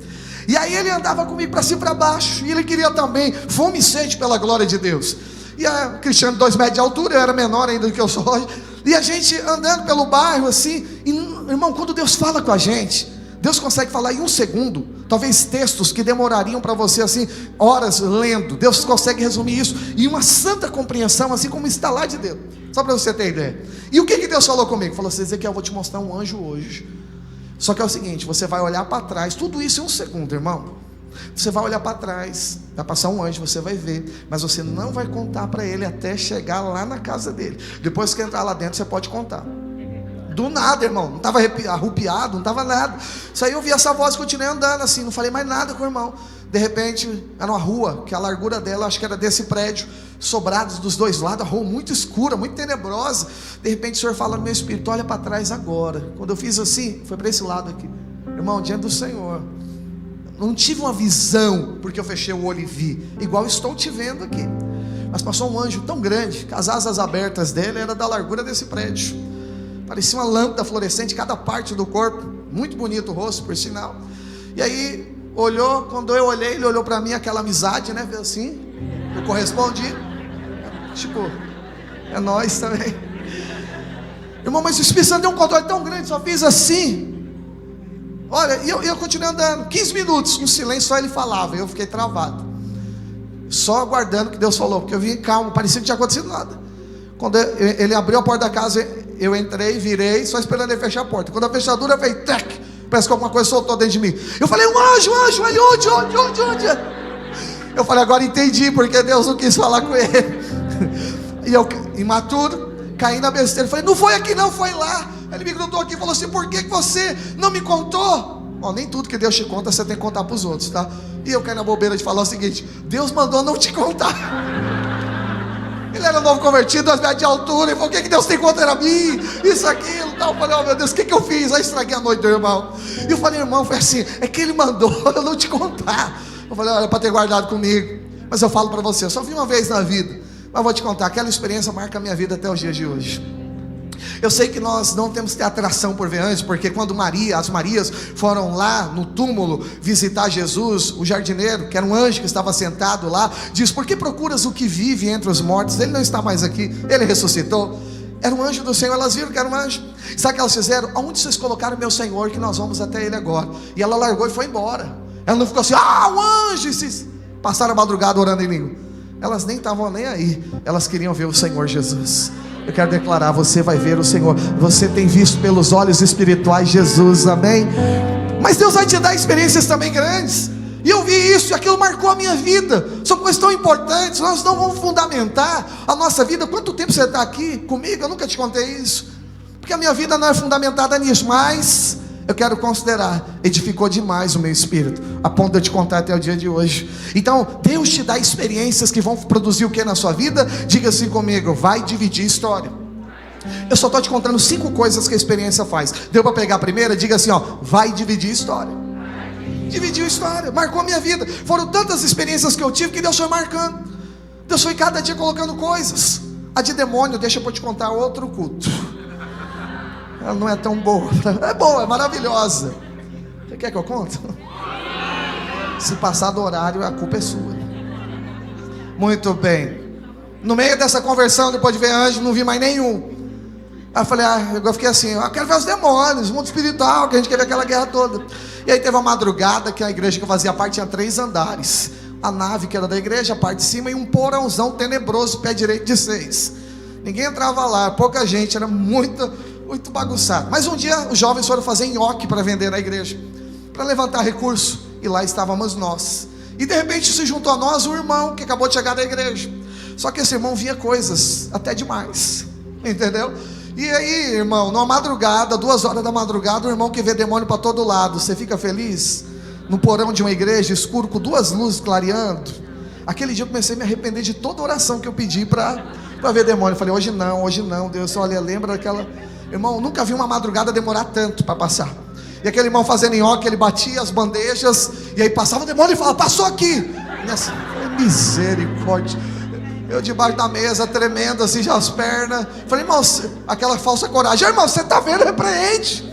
E aí ele andava comigo para cima e para baixo, e ele queria também fome e sede pela glória de Deus. E a Cristiano, 2 metros de altura, eu era menor ainda do que eu sou hoje. E a gente andando pelo bairro assim, e, irmão, quando Deus fala com a gente, Deus consegue falar em 1 segundo, talvez textos que demorariam para você assim, horas lendo. Deus consegue resumir isso em uma santa compreensão, assim como está lá de Deus. Só para você ter ideia. E o que Deus falou comigo? Falou assim, Ezequiel, eu vou te mostrar um anjo hoje. Só que é o seguinte, você vai olhar para trás, tudo isso em 1 segundo, irmão. Você vai olhar para trás, vai passar um anjo, você vai ver, mas você não vai contar para ele até chegar lá na casa dele. Depois que entrar lá dentro, você pode contar. Do nada, irmão, não estava arrupiado, não estava nada. Isso aí eu vi essa voz, continuei andando assim, não falei mais nada com o irmão. De repente, era uma rua, que a largura dela, acho que era desse prédio, sobrados dos 2 lados, a rua muito escura, muito tenebrosa. De repente o Senhor fala no meu espírito, olha para trás agora. Quando eu fiz assim, foi para esse lado aqui. Irmão, diante do Senhor, não tive uma visão, porque eu fechei o olho e vi, igual estou te vendo aqui. Mas passou um anjo tão grande, que as asas abertas dele era da largura desse prédio. Parecia uma lâmpada fluorescente, cada parte do corpo, muito bonito o rosto, por sinal. E aí, olhou, quando eu olhei, ele olhou para mim, aquela amizade, né, veio assim, eu correspondi, tipo, é nós também. Irmão, mas o Espírito Santo deu um controle tão grande, só fiz assim. Olha, e eu continuei andando, 15 minutos, um silêncio, só ele falava, e eu fiquei travado, só aguardando o que Deus falou, porque eu vim calmo, parecia que não tinha acontecido nada. Quando ele abriu a porta da casa, eu entrei, virei, só esperando ele fechar a porta. Quando a fechadura veio, tec, parece que alguma coisa soltou dentro de mim. Eu falei, um anjo, ele, onde? Eu falei, agora entendi, porque Deus não quis falar com ele. E eu, imaturo, caí na besteira. Eu falei, não foi aqui não, foi lá. Ele me grudou aqui e falou assim, por que você não me contou? Ó, nem tudo que Deus te conta, você tem que contar para os outros, tá? E eu caí na bobeira de falar o seguinte, Deus mandou não te contar. Ele era novo convertido, 2 metros de altura. Ele falou, o que Deus tem contra mim? Isso, aquilo, tal. Eu falei, oh meu Deus, o que eu fiz? Aí estraguei a noite do irmão. E eu falei, irmão, foi assim, é que ele mandou eu não te contar. Eu falei, olha, para ter guardado comigo. Mas eu falo para você, eu só vi uma vez na vida, mas vou te contar, aquela experiência marca a minha vida até os dias de hoje. Eu sei que nós não temos que ter atração por ver anjos, porque quando as Marias foram lá no túmulo visitar Jesus, o jardineiro, que era um anjo que estava sentado lá, diz, por que procuras o que vive entre os mortos? Ele não está mais aqui, ele ressuscitou. Era um anjo do Senhor, elas viram que era um anjo. Sabe o que elas fizeram? Aonde vocês colocaram meu Senhor, que nós vamos até ele agora? E ela largou e foi embora. Ela não ficou assim, um anjo, e passaram a madrugada orando em mim. Elas nem estavam nem aí, elas queriam ver o Senhor Jesus. Eu quero declarar, você vai ver o Senhor. Você tem visto pelos olhos espirituais Jesus, amém? Mas Deus vai te dar experiências também grandes. E eu vi isso, e aquilo marcou a minha vida. São coisas tão importantes, nós não vamos fundamentar a nossa vida. Quanto tempo você está aqui comigo? Eu nunca te contei isso, porque a minha vida não é fundamentada nisso. Mas eu quero considerar, edificou demais o meu espírito, a ponto de eu te contar até o dia de hoje. Então Deus te dá experiências que vão produzir o que na sua vida? Diga assim comigo, vai dividir história. Eu só estou te contando 5 coisas que a experiência faz. Deu para pegar a primeira? Diga assim, vai dividir história. Dividiu história, marcou a minha vida. Foram tantas experiências que eu tive, que Deus foi marcando. Deus foi cada dia colocando coisas. A de demônio, deixa eu te contar outro culto. Ela não é tão boa. É boa, é maravilhosa. Você quer que eu conte? Se passar do horário, a culpa é sua. Muito bem. No meio dessa conversão, depois de ver anjo, não vi mais nenhum. Aí eu falei, eu fiquei assim, eu quero ver os demônios, o mundo espiritual, que a gente quer ver aquela guerra toda. E aí teve uma madrugada, que a igreja que eu fazia parte tinha 3 andares. A nave que era da igreja, a parte de cima, e um porãozão tenebroso, pé direito de 6. Ninguém entrava lá, pouca gente, era muito bagunçado. Mas um dia os jovens foram fazer nhoque para vender na igreja, para levantar recurso, e lá estávamos nós. E de repente se juntou a nós um irmão que acabou de chegar da igreja. Só que esse irmão via coisas até demais, entendeu? E aí, irmão, numa madrugada, 2 horas da madrugada, um irmão que vê demônio para todo lado, você fica feliz? No porão de uma igreja, escuro, com 2 luzes clareando. Aquele dia eu comecei a me arrepender de toda oração que eu pedi para ver demônio. Eu falei, hoje não, Deus, olha, lembra daquela... Irmão, nunca vi uma madrugada demorar tanto para passar. E aquele irmão fazendo nhoque, ele batia as bandejas, e aí passava o demônio e falava, passou aqui. Nessa, misericórdia. Eu debaixo da mesa, tremendo assim, já as pernas. Falei, irmão, aquela falsa coragem. Irmão, você está vendo, repreende.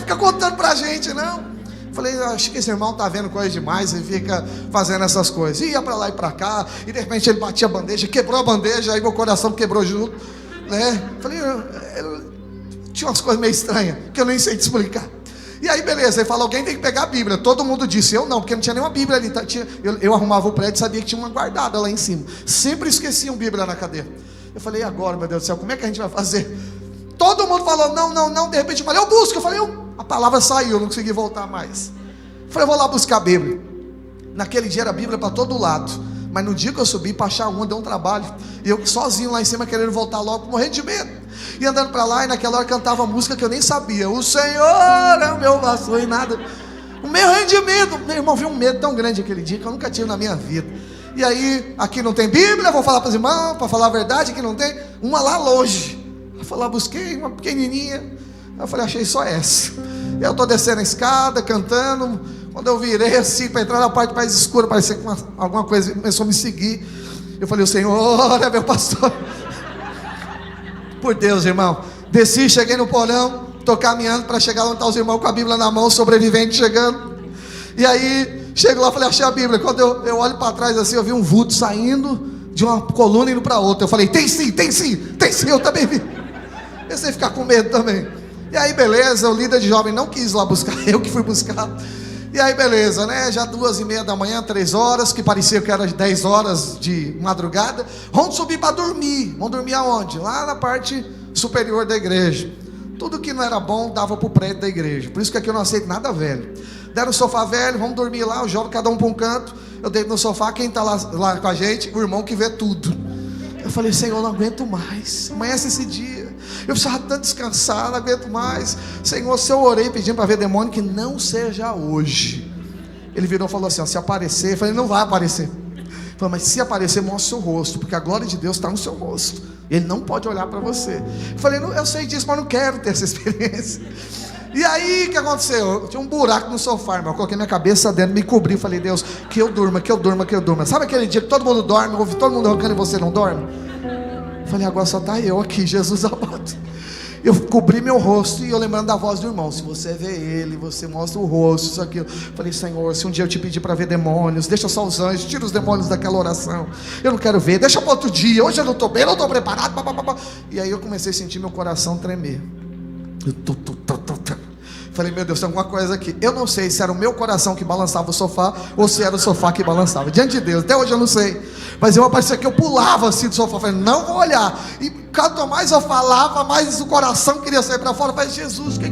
Fica contando pra gente, não. Falei, acho que esse irmão está vendo coisa demais e fica fazendo essas coisas. E ia para lá e para cá, e de repente ele batia a bandeja, quebrou a bandeja, aí meu coração quebrou junto, né? Falei, tinha umas coisas meio estranhas, que eu nem sei te explicar. E aí beleza, ele falou, alguém tem que pegar a Bíblia. Todo mundo disse, eu não, porque não tinha nenhuma Bíblia ali. Eu arrumava o prédio e sabia que tinha uma guardada lá em cima. Sempre esqueciam Bíblia na cadeira. Eu falei, e agora, meu Deus do céu, como é que a gente vai fazer? Todo mundo falou, não, de repente eu falei, eu busco. Eu falei, a palavra saiu, eu não consegui voltar mais. Eu falei, eu vou lá buscar a Bíblia. Naquele dia era a Bíblia para todo lado. Mas no dia que eu subi para achar uma, deu um trabalho. E eu sozinho lá em cima querendo voltar logo, morrendo de medo. E andando para lá, e naquela hora cantava música que eu nem sabia. O Senhor é o meu vassoura e nada. O meu rendimento. Meu irmão, viu um medo tão grande aquele dia que eu nunca tive na minha vida. E aí, aqui não tem Bíblia, vou falar para os irmãos, para falar a verdade, aqui não tem. Uma lá longe. Eu falei, busquei uma pequenininha. Eu falei, achei só essa. E eu estou descendo a escada, cantando. Quando eu virei assim, para entrar na parte mais escura, parecia que alguma coisa começou a me seguir. Eu falei, o Senhor é meu pastor. Por Deus, irmão. Desci, cheguei no porão, estou caminhando para chegar onde estão os irmãos com a Bíblia na mão, sobrevivente chegando. E aí, chego lá, falei, achei a Bíblia. Quando eu olho para trás assim, eu vi um vulto saindo de uma coluna indo para outra. Eu falei, tem sim, eu também vi. Comecei a ficar com medo também. E aí beleza, o líder de jovem não quis ir lá buscar, eu que fui buscar. E aí beleza, né, já 2:30 da manhã, 3 horas, que parecia que era 10 horas de madrugada. Vamos subir para dormir. Vamos dormir aonde? Lá na parte superior da igreja. Tudo que não era bom dava para o prédio da igreja. Por isso que aqui eu não aceito nada velho. Deram o sofá velho, vamos dormir lá, os jovens cada um para um canto. Eu deito no sofá, quem está lá com a gente? O irmão que vê tudo. Eu falei, Senhor, não aguento mais. Amanhece esse dia. Eu precisava tanto descansar, não aguento mais. Senhor, se eu orei pedindo para ver demônio, que não seja hoje. Ele virou e falou assim, se aparecer. Eu falei, não vai aparecer. Ele falou, mas se aparecer, mostra o seu rosto, porque a glória de Deus está no seu rosto. Ele não pode olhar para você. Eu falei, eu sei disso, mas não quero ter essa experiência. E aí, o que aconteceu? Eu tinha um buraco no sofá, irmão. Eu coloquei minha cabeça dentro, me cobri. Falei, Deus, que eu durma. Sabe aquele dia que todo mundo dorme, ouve todo mundo roncando e você não dorme? Falei, agora só está eu aqui, Jesus amado. Eu cobri meu rosto e eu lembrando da voz do irmão. Se você vê ele, você mostra o rosto, isso aqui. Falei, Senhor, se um dia eu te pedir para ver demônios, deixa só os anjos, tira os demônios daquela oração. Eu não quero ver, deixa para outro dia. Hoje eu não estou bem, eu não estou preparado. E aí eu comecei a sentir meu coração tremer. Falei, meu Deus, tem alguma coisa aqui. Eu não sei se era o meu coração que balançava o sofá ou se era o sofá que balançava. Diante de Deus, até hoje eu não sei. Mas eu parecia que eu pulava assim do sofá. Falei, não vou olhar. E quanto mais eu falava, mais o coração queria sair para fora. Falei, Jesus, que...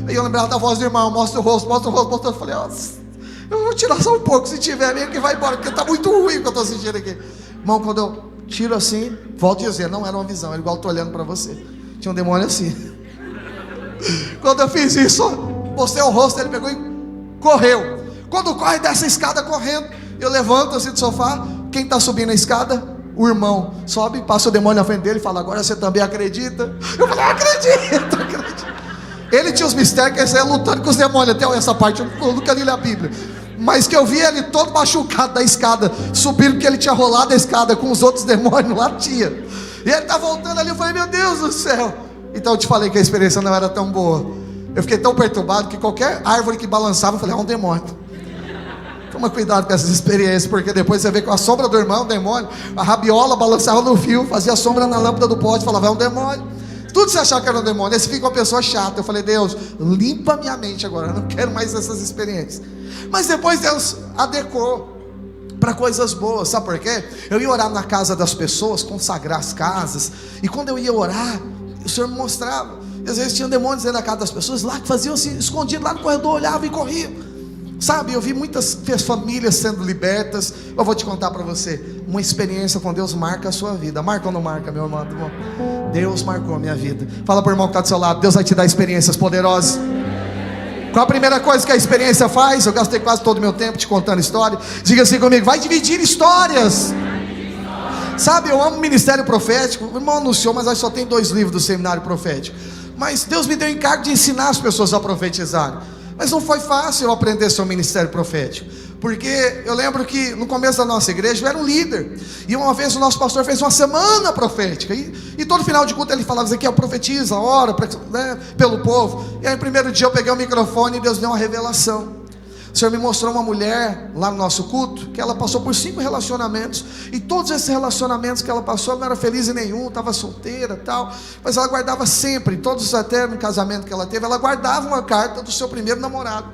Aí eu lembrava da voz do irmão, mostra o rosto. Eu falei, eu vou tirar só um pouco, se tiver meio que vai embora, porque está muito ruim o que eu estou sentindo aqui. Irmão, quando eu tiro assim, volto a dizer, não era uma visão, era igual eu estou olhando para você. Tinha um demônio assim. Quando eu fiz isso, postei o rosto, ele pegou e correu. Quando corre dessa escada correndo, eu levanto assim do sofá. Quem está subindo a escada? O irmão. Sobe, passa o demônio na frente dele e fala, agora você também acredita? Eu falei, acredito. Ele tinha os mistérios que ele saía lutando com os demônios. Até essa parte eu nunca li a Bíblia. Mas que eu vi ele todo machucado da escada, subindo porque ele tinha rolado a escada com os outros demônios lá, tinha. E ele está voltando ali, eu falei, meu Deus do céu. Então eu te falei que a experiência não era tão boa. Eu fiquei tão perturbado que qualquer árvore que balançava, eu falei, um demônio. Toma cuidado com essas experiências, porque depois você vê com a sombra do irmão, um demônio. A rabiola balançava no fio, fazia sombra na lâmpada do pote, falava, um demônio. Tudo você achava que era um demônio. Aí você fica uma pessoa chata. Eu falei, Deus, limpa minha mente agora, eu não quero mais essas experiências. Mas depois Deus adequou para coisas boas, sabe por quê? Eu ia orar na casa das pessoas, consagrar as casas. E quando eu ia orar, o Senhor me mostrava. E às vezes tinha demônios dentro da casa das pessoas, lá que faziam assim, escondido lá no corredor, olhava e corria. Sabe, eu vi muitas famílias sendo libertas. Eu vou te contar para você, uma experiência com Deus marca a sua vida. Marca ou não marca, meu irmão? Deus marcou a minha vida. Fala para o irmão que está do seu lado, Deus vai te dar experiências poderosas. Qual a primeira coisa que a experiência faz? Eu gastei quase todo o meu tempo te contando história. Diga assim comigo, vai dividir histórias. Sabe, eu amo o ministério profético. O irmão anunciou, mas só tem 2 livros do seminário profético. Mas Deus me deu o encargo de ensinar as pessoas a profetizarem. Mas não foi fácil eu aprender sobre o ministério profético, porque eu lembro que no começo da nossa igreja eu era um líder, e uma vez o nosso pastor fez uma semana profética, e todo final de culto ele falava assim, que profetiza, ora pelo povo. E aí no primeiro dia eu peguei o microfone e Deus deu uma revelação. O Senhor me mostrou uma mulher lá no nosso culto, que ela passou por 5 relacionamentos, e todos esses relacionamentos que ela passou, ela não era feliz em nenhum, estava solteira e tal, mas ela guardava sempre, todos até no casamento que ela teve, ela guardava uma carta do seu primeiro namorado,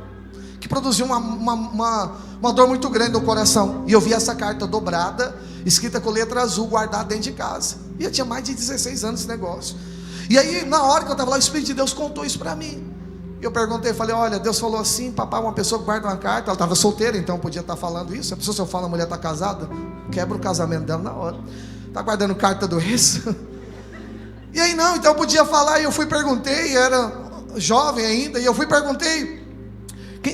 que produziu uma dor muito grande no coração. E eu vi essa carta dobrada, escrita com letra azul, guardada dentro de casa, e eu tinha mais de 16 anos esse negócio. E aí na hora que eu estava lá, o Espírito de Deus contou isso para mim. Eu perguntei, falei, olha, Deus falou assim, papai, uma pessoa que guarda uma carta, ela estava solteira, então podia estar falando isso. A pessoa, se eu falo, a mulher está casada, quebra o casamento dela na hora. Está guardando carta do ex? E aí não, então eu podia falar, e eu fui perguntei, era jovem ainda, e eu fui perguntei,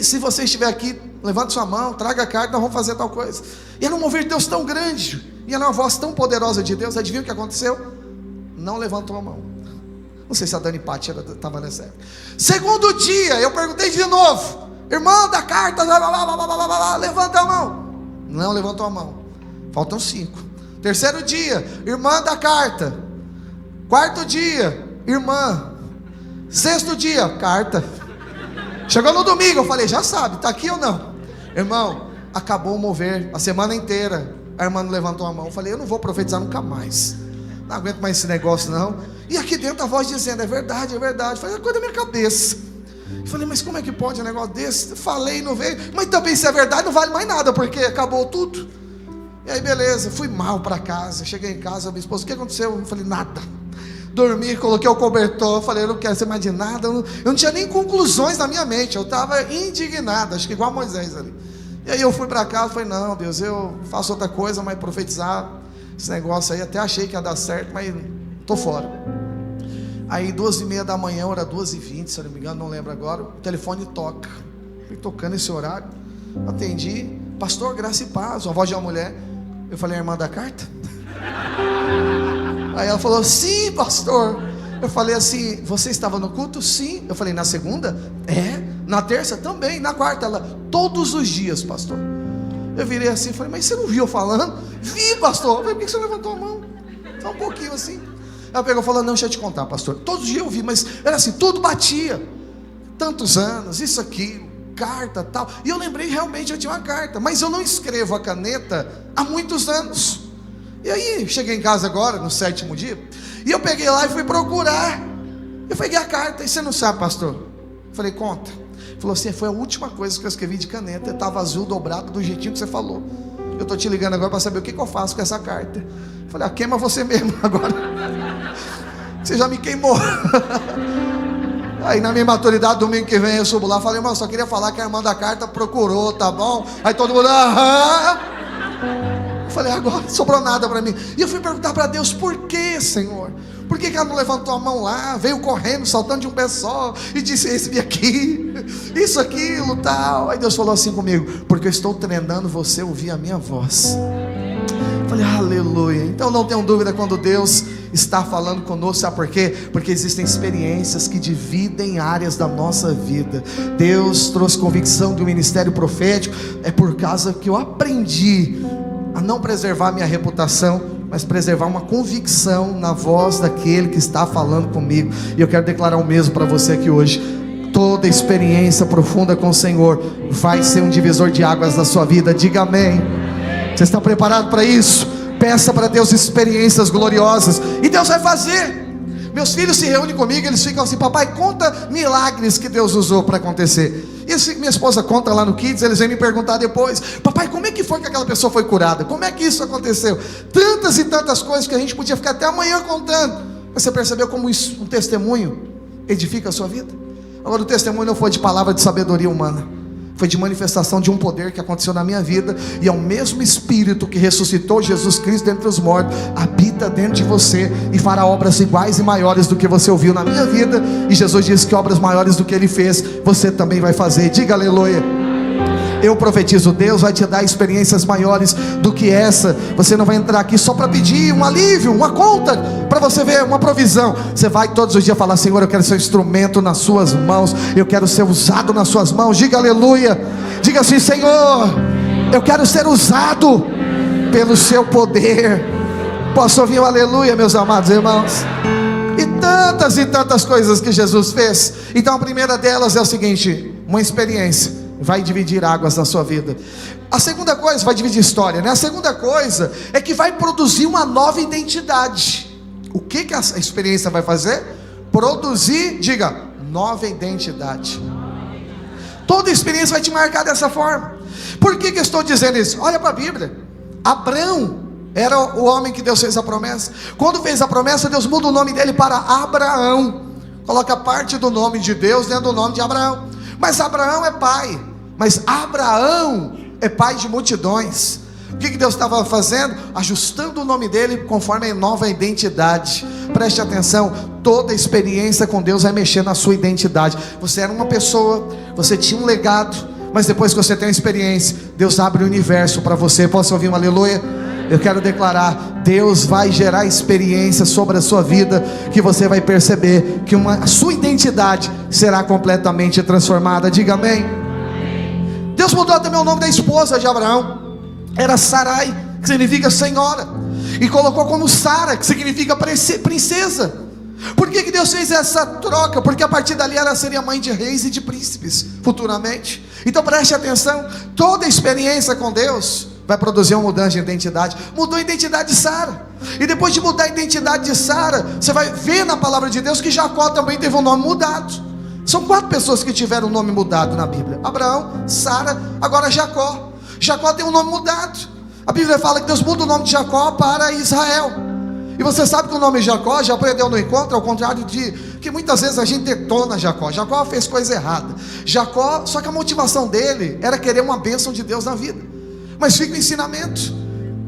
se você estiver aqui, levante sua mão, traga a carta, nós vamos fazer tal coisa. E era um mover de Deus tão grande, e era uma voz tão poderosa de Deus. Adivinha o que aconteceu? Não levantou a mão. Não sei se a Dani Patti estava nessa época. Segundo dia, eu perguntei de novo, irmã da carta, levanta a mão. Não levantou a mão. Faltam 5. Terceiro dia, irmã da carta. Quarto dia, irmã. Sexto dia, carta. Chegou no domingo, eu falei, já sabe, está aqui ou não? Irmão, acabou o mover, a semana inteira. A irmã não levantou a mão. Eu falei, eu não vou profetizar nunca mais. Não aguento mais esse negócio não. E aqui dentro a voz dizendo, é verdade, é verdade. Falei, é coisa da minha cabeça. Eu falei, mas como é que pode um negócio desse? Falei, não veio. Mas também se é verdade não vale mais nada, porque acabou tudo. E aí beleza, fui mal para casa. Cheguei em casa, minha esposa, o que aconteceu? Eu falei, nada. Dormi, coloquei o cobertor. Falei, eu não quero ser mais de nada. Eu não tinha nem conclusões na minha mente. Eu estava indignado, acho que igual Moisés ali. E aí eu fui para casa, falei, não Deus, eu faço outra coisa, mas profetizar esse negócio aí, até achei que ia dar certo, mas tô fora. Aí 2h30 da manhã, era 2h20, se eu não me engano, não lembro agora, o telefone toca. Fui tocando esse horário, atendi, pastor, graça e paz, uma voz de uma mulher. Eu falei, irmã da carta? Aí ela falou, sim pastor. Eu falei assim, você estava no culto? Sim. Eu falei, na segunda? É. Na terça? Também. Na quarta? Ela, todos os dias, pastor. Eu virei assim, falei, mas você não viu eu falando? Vi, pastor. Eu falei, por que você levantou a mão? Só um pouquinho assim. Ela pegou e falou, não, deixa eu te contar, pastor. Todos os dias eu vi, mas era assim, tudo batia. Tantos anos, isso aqui, carta, tal. E eu lembrei, realmente, eu tinha uma carta. Mas eu não escrevo a caneta há muitos anos. E aí, cheguei em casa agora, no 7º dia, e eu peguei lá e fui procurar. Eu peguei a carta, e você não sabe, pastor? Eu falei, conta. Ele falou assim, foi a última coisa que eu escrevi de caneta, estava azul, dobrado, do jeitinho que você falou. Eu estou te ligando agora para saber o que eu faço com essa carta. Eu falei, queima você mesmo agora. Você já me queimou. Aí na minha maturidade, domingo que vem eu subo lá, falei, irmão, só queria falar que a irmã da carta procurou, tá bom? Aí todo mundo, aham. Eu falei, agora não sobrou nada para mim. E eu fui perguntar para Deus, por que, Senhor? Por que ela não levantou a mão lá, veio correndo, saltando de um pé só, e disse, esse aqui, isso, aquilo, tal. Aí Deus falou assim comigo, porque eu estou treinando você a ouvir a minha voz. Eu falei, aleluia. Então não tenham dúvida quando Deus está falando conosco, sabe por quê? Porque existem experiências que dividem áreas da nossa vida. Deus trouxe convicção do ministério profético, é por causa que eu aprendi a não preservar minha reputação, mas preservar uma convicção na voz daquele que está falando comigo. E eu quero declarar o mesmo para você aqui hoje. Toda experiência profunda com o Senhor vai ser um divisor de águas na sua vida. Diga amém. Você está preparado para isso? Peça para Deus experiências gloriosas, e Deus vai fazer. Meus filhos se reúnem comigo, eles ficam assim, papai, conta milagres que Deus usou para acontecer. E assim, minha esposa conta lá no Kids, eles vêm me perguntar depois, papai, como é que foi que aquela pessoa foi curada? Como é que isso aconteceu? Tantas e tantas coisas que a gente podia ficar até amanhã contando. Mas você percebeu como isso, um testemunho edifica a sua vida? Agora o testemunho não foi de palavra de sabedoria humana, foi de manifestação de um poder que aconteceu na minha vida, e é o mesmo Espírito que ressuscitou Jesus Cristo dentre os mortos, habita dentro de você, e fará obras iguais e maiores do que você ouviu na minha vida, e Jesus disse que obras maiores do que Ele fez, você também vai fazer. Diga aleluia. Eu profetizo, Deus vai te dar experiências maiores do que essa. Você não vai entrar aqui só para pedir um alívio, uma conta, para você ver uma provisão. Você vai todos os dias falar: Senhor, eu quero ser um instrumento nas suas mãos, eu quero ser usado nas suas mãos. Diga aleluia. Diga assim: Senhor, eu quero ser usado pelo seu poder. Posso ouvir um aleluia, meus amados irmãos? E tantas coisas que Jesus fez. Então a primeira delas é o seguinte: uma experiência vai dividir águas na sua vida. A segunda coisa, vai dividir história, né? A segunda coisa é que vai produzir uma nova identidade. O que a experiência vai fazer? Produzir, diga, nova identidade. Toda experiência vai te marcar dessa forma. Por que eu estou dizendo isso? Olha para a Bíblia. Abraão era o homem que Deus fez a promessa. Quando fez a promessa, Deus muda o nome dele para Abraão. Coloca parte do nome de Deus dentro do nome de Abraão. Mas Abraão é pai. Mas Abraão é pai de multidões. O que Deus estava fazendo? Ajustando o nome dele conforme a nova identidade. Preste atenção, toda experiência com Deus vai mexer na sua identidade. Você era uma pessoa, você tinha um legado, mas depois que você tem uma experiência, Deus abre o universo para você. Posso ouvir um aleluia? Eu quero declarar: Deus vai gerar experiência sobre a sua vida, que você vai perceber que a sua identidade será completamente transformada. Diga amém. Deus mudou também o nome da esposa de Abraão. Era Sarai, que significa senhora, e colocou como Sara, que significa princesa. Por que Deus fez essa troca? Porque a partir dali ela seria mãe de reis e de príncipes futuramente. Então preste atenção, toda experiência com Deus vai produzir uma mudança de identidade. Mudou a identidade de Sara, e depois de mudar a identidade de Sara, você vai ver na palavra de Deus que Jacó também teve um nome mudado. São 4 pessoas que tiveram o nome mudado na Bíblia: Abraão, Sara, agora Jacó. Jacó tem um nome mudado. A Bíblia fala que Deus muda o nome de Jacó para Israel. E você sabe que o nome Jacó, já aprendeu no encontro, ao contrário de que muitas vezes a gente detona Jacó. Jacó fez coisa errada. Jacó, só que a motivação dele era querer uma bênção de Deus na vida. Mas fica o ensinamento: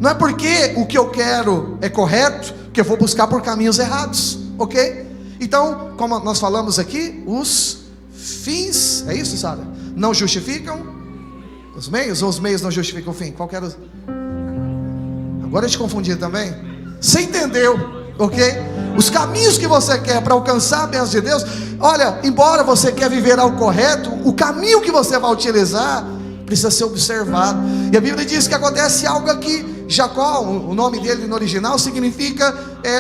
não é porque o que eu quero é correto que eu vou buscar por caminhos errados, ok? Então, como nós falamos aqui, os fins, é isso, Sara? Não justificam os meios, ou os meios não justificam o fim? Qual que era? Agora eu te confundi também. Você entendeu, ok? Os caminhos que você quer para alcançar a bênção de Deus, olha, embora você quer viver ao correto, o caminho que você vai utilizar precisa ser observado. E a Bíblia diz que acontece algo aqui. Jacó, o nome dele no original significa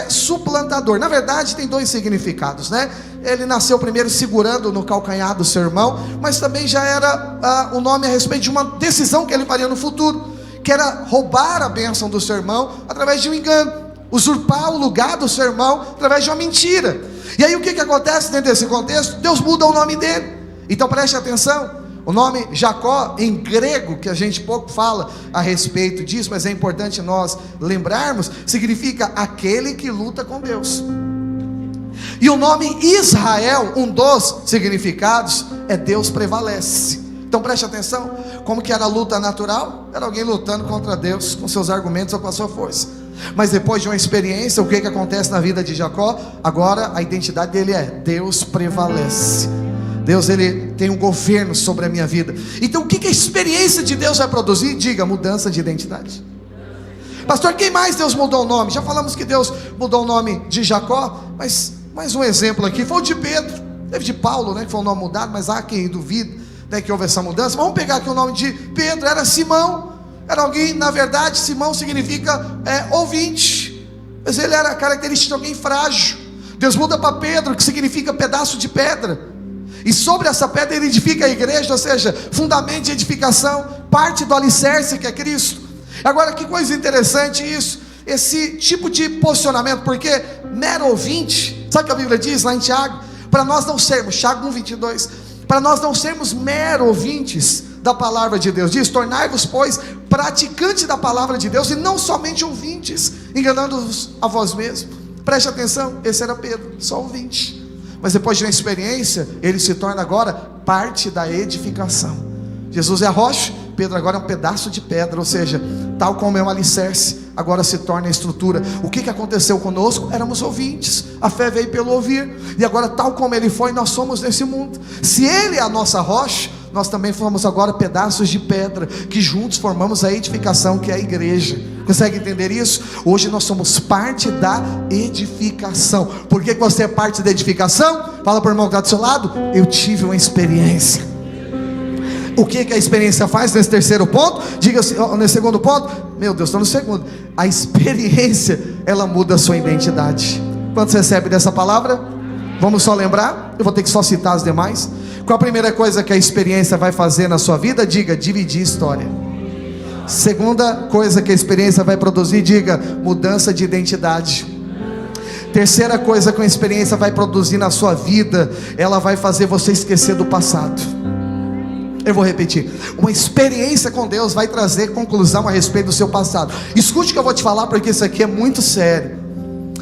suplantador. Na verdade tem 2 significados, né? Ele nasceu primeiro segurando no calcanhar do seu irmão, mas também já era o nome a respeito de uma decisão que ele faria no futuro, que era roubar a bênção do seu irmão através de um engano, usurpar o lugar do seu irmão através de uma mentira. E aí o que acontece dentro desse contexto? Deus muda o nome dele. Então preste atenção, o nome Jacó em grego, que a gente pouco fala a respeito disso, mas é importante nós lembrarmos, significa aquele que luta com Deus. E o nome Israel, um dos significados é Deus prevalece. Então preste atenção, como que era a luta natural? Era alguém lutando contra Deus com seus argumentos ou com a sua força. Mas depois de uma experiência, o que acontece na vida de Jacó? Agora a identidade dele é: Deus prevalece. Deus, ele tem um governo sobre a minha vida. Então o que a experiência de Deus vai produzir? Diga, mudança de identidade. Pastor, quem mais Deus mudou o nome? Já falamos que Deus mudou o nome de Jacó, mas mais um exemplo aqui foi o de Pedro. Teve de Paulo, né, que foi um nome mudado, mas há quem duvida, né, que houve essa mudança. Vamos pegar aqui o nome de Pedro. Era Simão. Era alguém, na verdade, Simão significa ouvinte, mas ele era característica de alguém frágil. Deus muda para Pedro, que significa pedaço de pedra. E sobre essa pedra ele edifica a igreja, ou seja, fundamento de edificação, parte do alicerce que é Cristo. Agora que coisa interessante isso, esse tipo de posicionamento, porque mero ouvinte, sabe o que a Bíblia diz lá em Tiago? Para nós não sermos, Tiago 1:22, para nós não sermos mero ouvintes da palavra de Deus, diz: tornai-vos, pois, praticantes da palavra de Deus, e não somente ouvintes, enganando-vos a vós mesmos. Preste atenção, esse era Pedro, só ouvinte. Mas depois de uma experiência, ele se torna agora parte da edificação. Jesus é a rocha, Pedro agora é um pedaço de pedra, ou seja, tal como é um alicerce, agora se torna a estrutura. O que aconteceu conosco? Éramos ouvintes, a fé veio pelo ouvir, e agora tal como Ele foi, nós somos nesse mundo. Se Ele é a nossa rocha, nós também formamos agora pedaços de pedra, que juntos formamos a edificação, que é a igreja. Consegue entender isso? Hoje nós somos parte da edificação. Por que você é parte da edificação? Fala para o irmão que está do seu lado: eu tive uma experiência. O que a experiência faz nesse terceiro ponto? Diga assim, nesse segundo ponto. Meu Deus, estou no segundo. A experiência, ela muda a sua identidade. Quantos recebem dessa palavra? Vamos só lembrar? Eu vou ter que só citar as demais. Qual a primeira coisa que a experiência vai fazer na sua vida? Diga: dividir história. Segunda coisa que a experiência vai produzir, diga: mudança de identidade. Terceira coisa que a experiência vai produzir na sua vida, ela vai fazer você esquecer do passado. Eu vou repetir: uma experiência com Deus vai trazer conclusão a respeito do seu passado. Escute o que eu vou te falar, porque isso aqui é muito sério.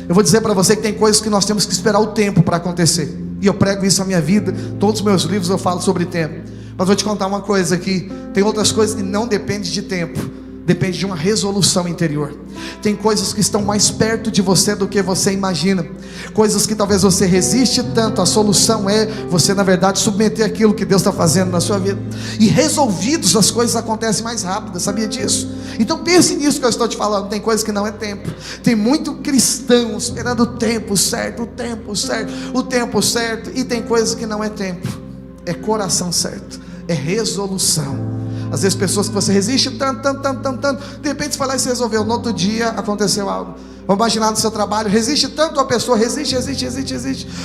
Eu vou dizer para você que tem coisas que nós temos que esperar o tempo para acontecer, e eu prego isso na minha vida, todos os meus livros eu falo sobre tempo. Mas vou te contar uma coisa aqui: tem outras coisas que não dependem de tempo, depende de uma resolução interior. Tem coisas que estão mais perto de você do que você imagina, coisas que talvez você resiste tanto. A solução é você, na verdade, submeter aquilo que Deus está fazendo na sua vida, e resolvidos as coisas acontecem mais rápido. Sabia disso? Então pense nisso que eu estou te falando. Tem coisas que não é tempo. Tem muito cristão esperando o tempo certo, o tempo certo, o tempo certo, e tem coisas que não é tempo, é coração certo, é resolução. Às vezes pessoas que você resiste tanto, de repente você vai lá e se resolveu. No outro dia aconteceu algo. Vamos imaginar no seu trabalho: resiste tanto a pessoa, resiste.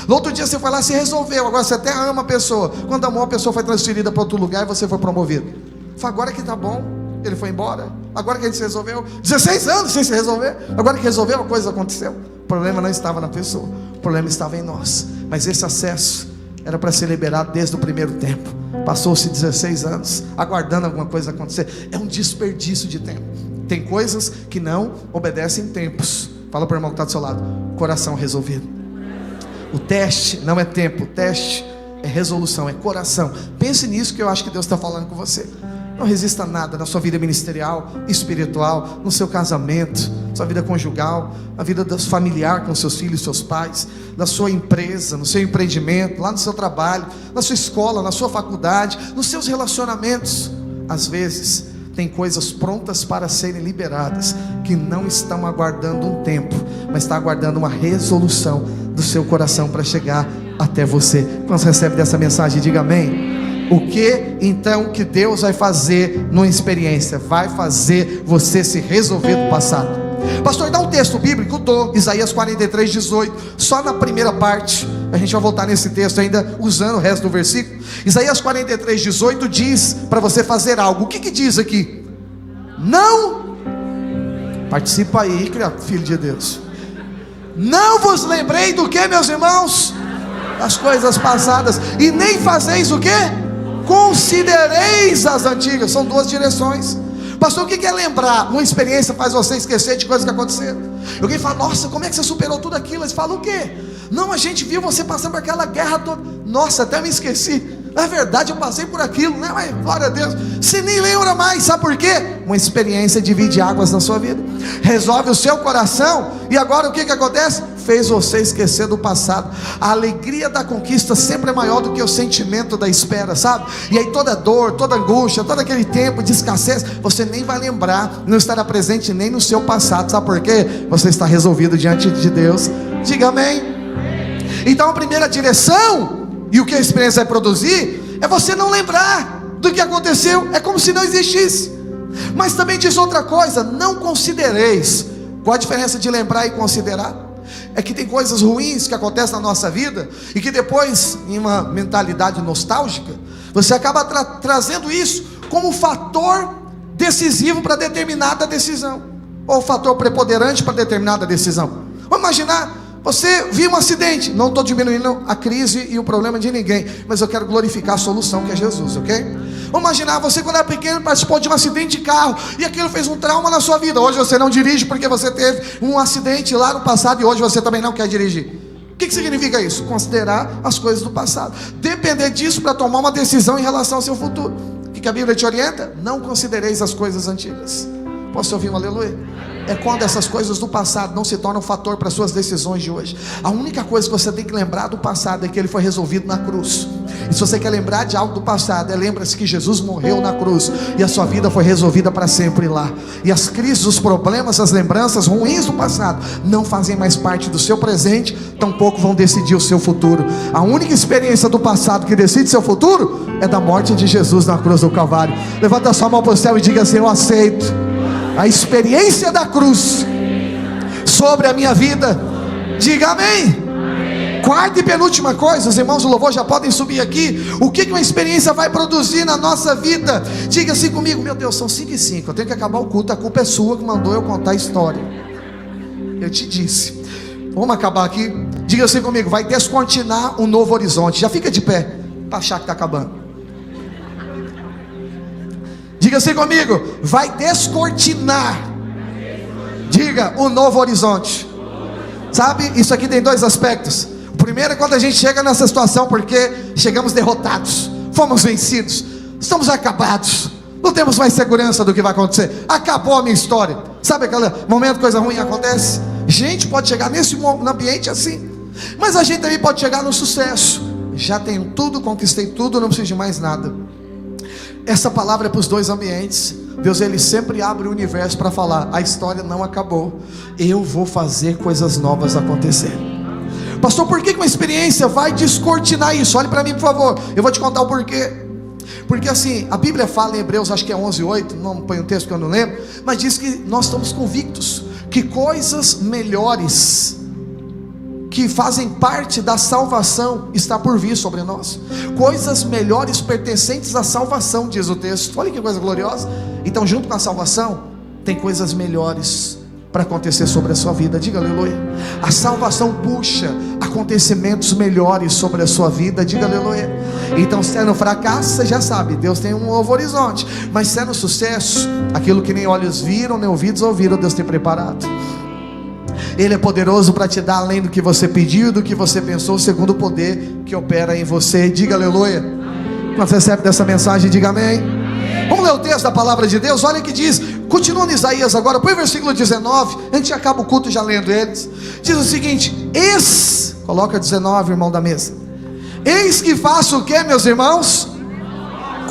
No outro dia você foi lá e se resolveu. Agora você até ama a pessoa. Quando amou, a pessoa foi transferida para outro lugar e você foi promovido. Fala: agora que tá bom, ele foi embora. Agora que a gente se resolveu, 16 anos sem se resolver. Agora que resolveu, a coisa aconteceu. O problema não estava na pessoa, o problema estava em nós. Mas esse acesso era para ser liberado desde o primeiro tempo. Passou-se 16 anos aguardando alguma coisa acontecer. É um desperdício de tempo. Tem coisas que não obedecem tempos. Fala para o irmão que está do seu lado: coração resolvido. O teste não é tempo, o teste é resolução, é coração. Pense nisso que eu acho que Deus está falando com você. Não resista a nada na sua vida ministerial, espiritual, no seu casamento, sua vida conjugal, na vida familiar com seus filhos e seus pais, na sua empresa, no seu empreendimento, lá no seu trabalho, na sua escola, na sua faculdade, nos seus relacionamentos. Às vezes tem coisas prontas para serem liberadas, que não estão aguardando um tempo, mas está aguardando uma resolução do seu coração para chegar até você. Quando você recebe dessa mensagem, diga amém. O que então que Deus vai fazer numa experiência? Vai fazer você se resolver do passado. Pastor, dá um texto bíblico. Dou Isaías 43, 18. Só na primeira parte. A gente vai voltar nesse texto ainda, usando o resto do versículo. Isaías 43, 18 diz para você fazer algo. O que diz aqui? Não. Participa aí, filho de Deus. Não vos lembrei do que, meus irmãos? Das coisas passadas. E nem fazeis o que? Considereis as antigas. São duas direções. Pastor, o que é lembrar? Uma experiência faz você esquecer de coisas que aconteceram. Alguém fala: nossa, como é que você superou tudo aquilo? Eles falam: o quê? Não, a gente viu você passando por aquela guerra toda. Nossa, até me esqueci. Na verdade eu passei por aquilo, né? Mas glória a Deus, você nem lembra mais. Sabe por quê? Uma experiência divide águas na sua vida, resolve o seu coração. E agora o que acontece? Fez você esquecer do passado. A alegria da conquista sempre é maior do que o sentimento da espera, sabe? E aí toda dor, toda angústia, todo aquele tempo de escassez, você nem vai lembrar, não estará presente nem no seu passado. Sabe por quê? Você está resolvido diante de Deus. Diga amém. Então a primeira direção, e o que a experiência vai produzir, é você não lembrar do que aconteceu. É como se não existisse. Mas também diz outra coisa: não considereis. Qual a diferença de lembrar e considerar? É que tem coisas ruins que acontecem na nossa vida, e que depois, em uma mentalidade nostálgica, você acaba trazendo isso como fator decisivo para determinada decisão, ou fator preponderante para determinada decisão. Vamos imaginar, você viu um acidente. Não estou diminuindo a crise e o problema de ninguém, mas eu quero glorificar a solução, que é Jesus, ok? Vamos imaginar, você quando era pequeno participou de um acidente de carro, e aquilo fez um trauma na sua vida. Hoje você não dirige porque você teve um acidente lá no passado, e hoje você também não quer dirigir. O que significa isso? Considerar as coisas do passado, depender disso para tomar uma decisão em relação ao seu futuro. O que a Bíblia te orienta? Não considereis as coisas antigas. Posso ouvir um aleluia? É quando essas coisas do passado não se tornam fator para as suas decisões de hoje. A única coisa que você tem que lembrar do passado é que ele foi resolvido na cruz. E se você quer lembrar de algo do passado, lembra-se que Jesus morreu na cruz e a sua vida foi resolvida para sempre lá. E as crises, os problemas, as lembranças ruins do passado não fazem mais parte do seu presente, tampouco vão decidir o seu futuro. A única experiência do passado que decide seu futuro é da morte de Jesus na cruz do Calvário. Levanta a sua mão para o céu e diga assim: eu aceito a experiência da cruz sobre a minha vida. Diga amém. Quarta e penúltima coisa, os irmãos do louvor já podem subir aqui. O que uma experiência vai produzir na nossa vida? Diga assim comigo: meu Deus, são 5:05, eu tenho que acabar o culto, a culpa é sua que mandou eu contar a história. Eu te disse. Vamos acabar aqui. Diga assim comigo: vai descortinar um novo horizonte. Já fica de pé para achar que está acabando. Diga assim comigo: vai descortinar. Diga: um novo horizonte. Sabe, isso aqui tem dois aspectos. O primeiro é quando a gente chega nessa situação porque chegamos derrotados, fomos vencidos, estamos acabados, não temos mais segurança do que vai acontecer, acabou a minha história. Sabe aquele momento que coisa ruim acontece? Gente pode chegar nesse ambiente assim, mas a gente também pode chegar no sucesso. Já tenho tudo, conquistei tudo, não preciso de mais nada. Essa palavra é para os dois ambientes. Deus, ele sempre abre o universo para falar: a história não acabou, eu vou fazer coisas novas acontecer. Pastor, por que uma experiência vai descortinar isso? Olhe para mim, por favor, eu vou te contar o porquê. Porque assim, a Bíblia fala em Hebreus, acho que é 11:8, não põe um texto que eu não lembro, mas diz que nós estamos convictos que coisas melhores, que fazem parte da salvação, está por vir sobre nós. Coisas melhores pertencentes à salvação, diz o texto. Olha que coisa gloriosa. Então, junto com a salvação, tem coisas melhores para acontecer sobre a sua vida. Diga aleluia. A salvação puxa acontecimentos melhores sobre a sua vida. Diga aleluia. Então, se é no fracasso, você já sabe, Deus tem um novo horizonte. Mas se é no sucesso, aquilo que nem olhos viram, nem ouvidos ouviram, Deus tem preparado. Ele é poderoso para te dar além do que você pediu, do que você pensou, segundo o poder que opera em você. Diga aleluia. Quando você recebe dessa mensagem, diga amém. Vamos ler o texto da palavra de Deus. Olha o que diz. Continua no Isaías agora, põe o versículo 19. A gente acaba o culto já lendo eles. Diz o seguinte: coloca 19, irmão da mesa. Eis que faço o que, meus irmãos?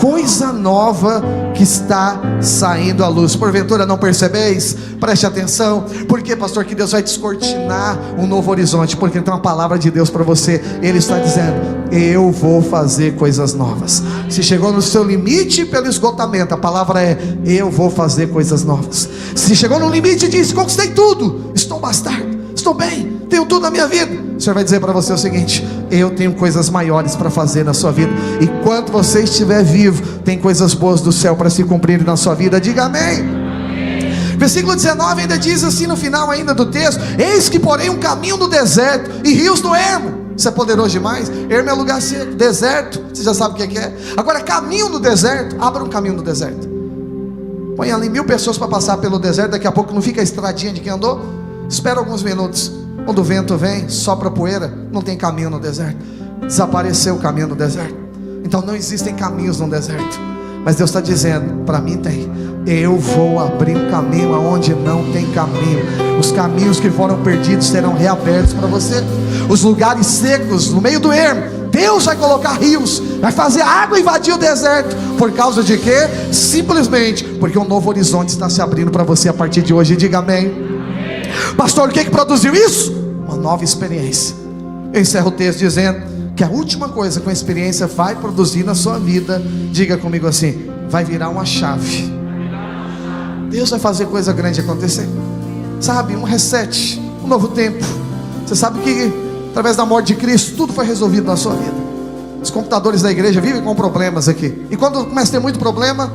Coisa nova que está saindo à luz. Porventura não percebeis? Preste atenção. Por que, pastor, que Deus vai descortinar um novo horizonte? Porque tem uma palavra de Deus para você. Ele está dizendo: eu vou fazer coisas novas. Se chegou no seu limite pelo esgotamento, a palavra é: eu vou fazer coisas novas. Se chegou no limite e diz: conquistei tudo, estou bastardo, estou bem, tenho tudo na minha vida, o Senhor vai dizer para você o seguinte: eu tenho coisas maiores para fazer na sua vida. Enquanto você estiver vivo, tem coisas boas do céu para se cumprir na sua vida. Diga amém. Versículo 19 ainda diz assim, no final ainda do texto: eis que porém um caminho no deserto e rios no ermo. Isso é poderoso demais. Ermo é lugar seco, deserto, você já sabe o que é. Agora, caminho no deserto, abra um caminho no deserto. Põe ali 1000 pessoas para passar pelo deserto. Daqui a pouco não fica a estradinha de quem andou. Espera alguns minutos. Quando o vento vem, sopra poeira, não tem caminho no deserto. Desapareceu o caminho no deserto. Então não existem caminhos no deserto. Mas Deus está dizendo: para mim tem. Eu vou abrir um caminho aonde não tem caminho. Os caminhos que foram perdidos serão reabertos para você. Os lugares secos, no meio do ermo, Deus vai colocar rios, vai fazer a água invadir o deserto. Por causa de quê? Simplesmente porque um novo horizonte está se abrindo para você a partir de hoje. Diga amém. Pastor, o que produziu isso? Uma nova experiência. Eu encerro o texto dizendo que a última coisa que a experiência vai produzir na sua vida, diga comigo assim: vai virar uma chave. Deus vai fazer coisa grande acontecer. Sabe, um reset, um novo tempo. Você sabe que através da morte de Cristo tudo foi resolvido na sua vida. Os computadores da igreja vivem com problemas aqui. E quando começa a ter muito problema,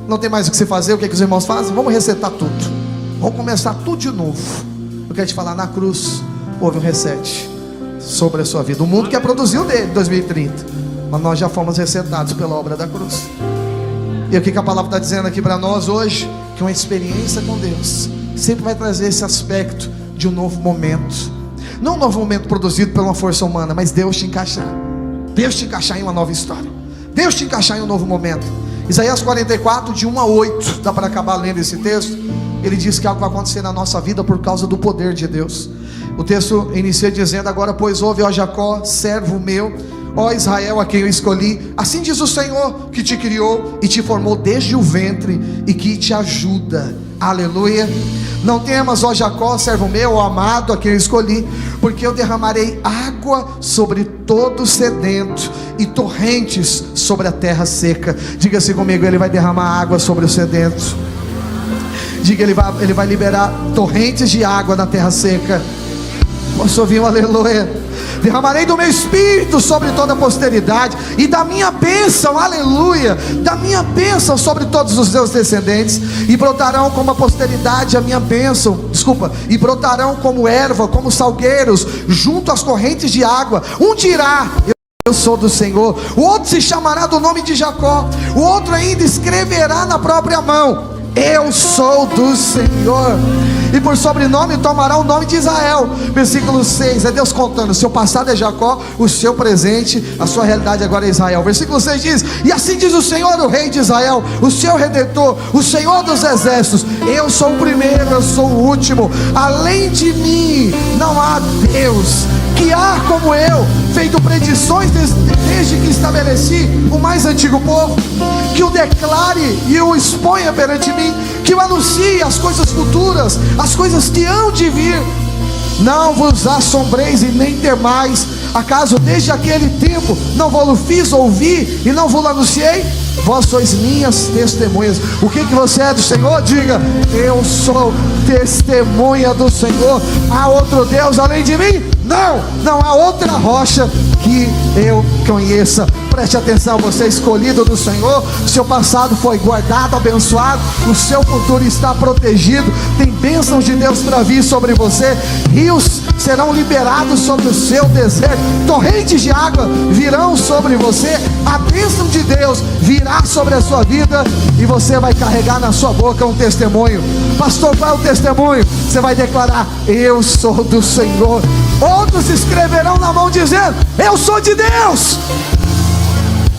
não tem mais o que se fazer. O que os irmãos fazem? Vamos resetar tudo. Vamos começar tudo de novo. Eu quero te falar, na cruz houve um reset sobre a sua vida. O mundo quer produzir o dele em 2030, mas nós já fomos resetados pela obra da cruz. E o que a palavra está dizendo aqui para nós hoje? Que uma experiência com Deus sempre vai trazer esse aspecto de um novo momento. Não um novo momento produzido por uma força humana, mas Deus te encaixar. Deus te encaixar em uma nova história. Deus te encaixar em um novo momento. Isaías 44, de 1 a 8, dá para acabar lendo esse texto. Ele diz que algo vai acontecer na nossa vida por causa do poder de Deus. O texto inicia dizendo: agora pois ouve, ó Jacó, servo meu, ó Israel, a quem eu escolhi, assim diz o Senhor, que te criou e te formou desde o ventre, e que te ajuda. Aleluia. Não temas, ó Jacó, servo meu, ó amado, a quem eu escolhi, porque eu derramarei água sobre todo sedento e torrentes sobre a terra seca. Diga-se comigo: Ele vai derramar água sobre o sedento. Diga: Ele vai liberar torrentes de água na terra seca. Posso ouvir um aleluia? Derramarei do meu espírito sobre toda a posteridade, e da minha bênção, aleluia, da minha bênção sobre todos os seus descendentes, e brotarão como a posteridade a minha bênção, e brotarão como erva, como salgueiros, junto às correntes de água. Um dirá: eu sou do Senhor. O outro se chamará do nome de Jacó. O outro ainda escreverá na própria mão: eu sou do Senhor. E por sobrenome tomará o nome de Israel. Versículo 6, é Deus contando: o seu passado é Jacó, o seu presente, a sua realidade agora é Israel. Versículo 6 diz: e assim diz o Senhor, o rei de Israel, o seu redentor, o Senhor dos exércitos: eu sou o primeiro, eu sou o último, além de mim não há Deus. Que há como eu, feito predições desde que estabeleci o mais antigo povo, que o declare e o exponha perante mim, que o anuncie as coisas futuras, as coisas que hão de vir. Não vos assombreis e nem temais. Acaso desde aquele tempo não vos fiz ouvir e não vos anunciei? Vós sois minhas testemunhas. O que você é do Senhor? Diga: eu sou testemunha do Senhor. Há outro Deus além de mim? Não há outra rocha que eu conheça. Preste atenção: você é escolhido do Senhor. O seu passado foi guardado, abençoado. O seu futuro está protegido. Tem bênçãos de Deus para vir sobre você. Rios serão liberados sobre o seu deserto. Torrentes de água virão sobre você. A bênção de Deus virá sobre a sua vida, e você vai carregar na sua boca um testemunho. Pastor, qual é o testemunho? Você vai declarar: eu sou do Senhor. Outros escreverão na mão dizendo: eu sou de Deus.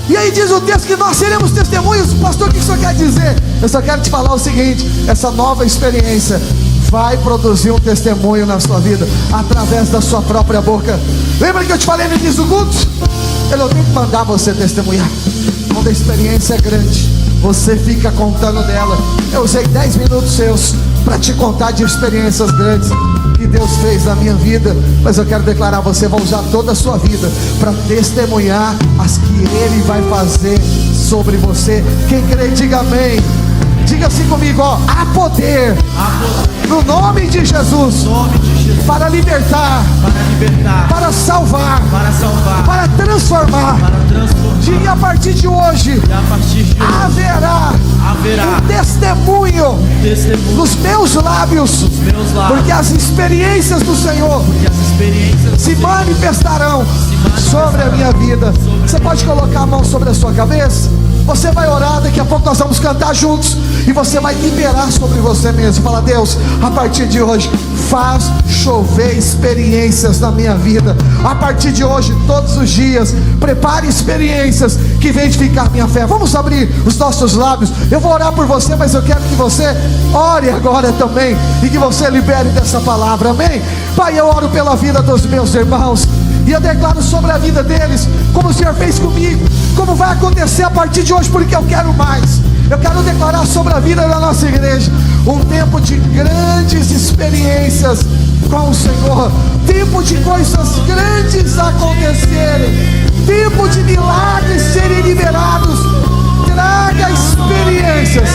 E aí diz o texto que nós seremos testemunhos. Pastor, o que isso quer dizer? Eu só quero te falar o seguinte: essa nova experiência vai produzir um testemunho na sua vida, através da sua própria boca. Lembra que eu te falei no início do culto? Eu não tenho que mandar você testemunhar. Quando a experiência é grande, você fica contando dela. Eu usei 10 minutos seus para te contar de experiências grandes que Deus fez na minha vida, mas eu quero declarar: você vai usar toda a sua vida para testemunhar as que Ele vai fazer sobre você. Quem crê, diga amém. Diga assim comigo: ó, há poder no nome de Jesus, para libertar, para salvar, para transformar. E a partir de hoje haverá um testemunho nos meus lábios, porque as experiências do Senhor se manifestarão sobre a minha vida. Você pode colocar a mão sobre a sua cabeça? Você vai orar, daqui a pouco nós vamos cantar juntos, e você vai liberar sobre você mesmo. Fala: Deus, a partir de hoje, faz chover experiências na minha vida. A partir de hoje, todos os dias, prepare experiências que vêm edificar minha fé. Vamos abrir os nossos lábios. Eu vou orar por você, mas eu quero que você ore agora também, e que você libere dessa palavra, amém? Pai, eu oro pela vida dos meus irmãos, e eu declaro sobre a vida deles, como o Senhor fez comigo, como vai acontecer a partir de hoje, porque eu quero mais. Eu quero declarar sobre a vida da nossa igreja um tempo de grandes experiências com o Senhor, tempo de coisas grandes acontecerem, tempo de milagres serem liberados. Traga experiências,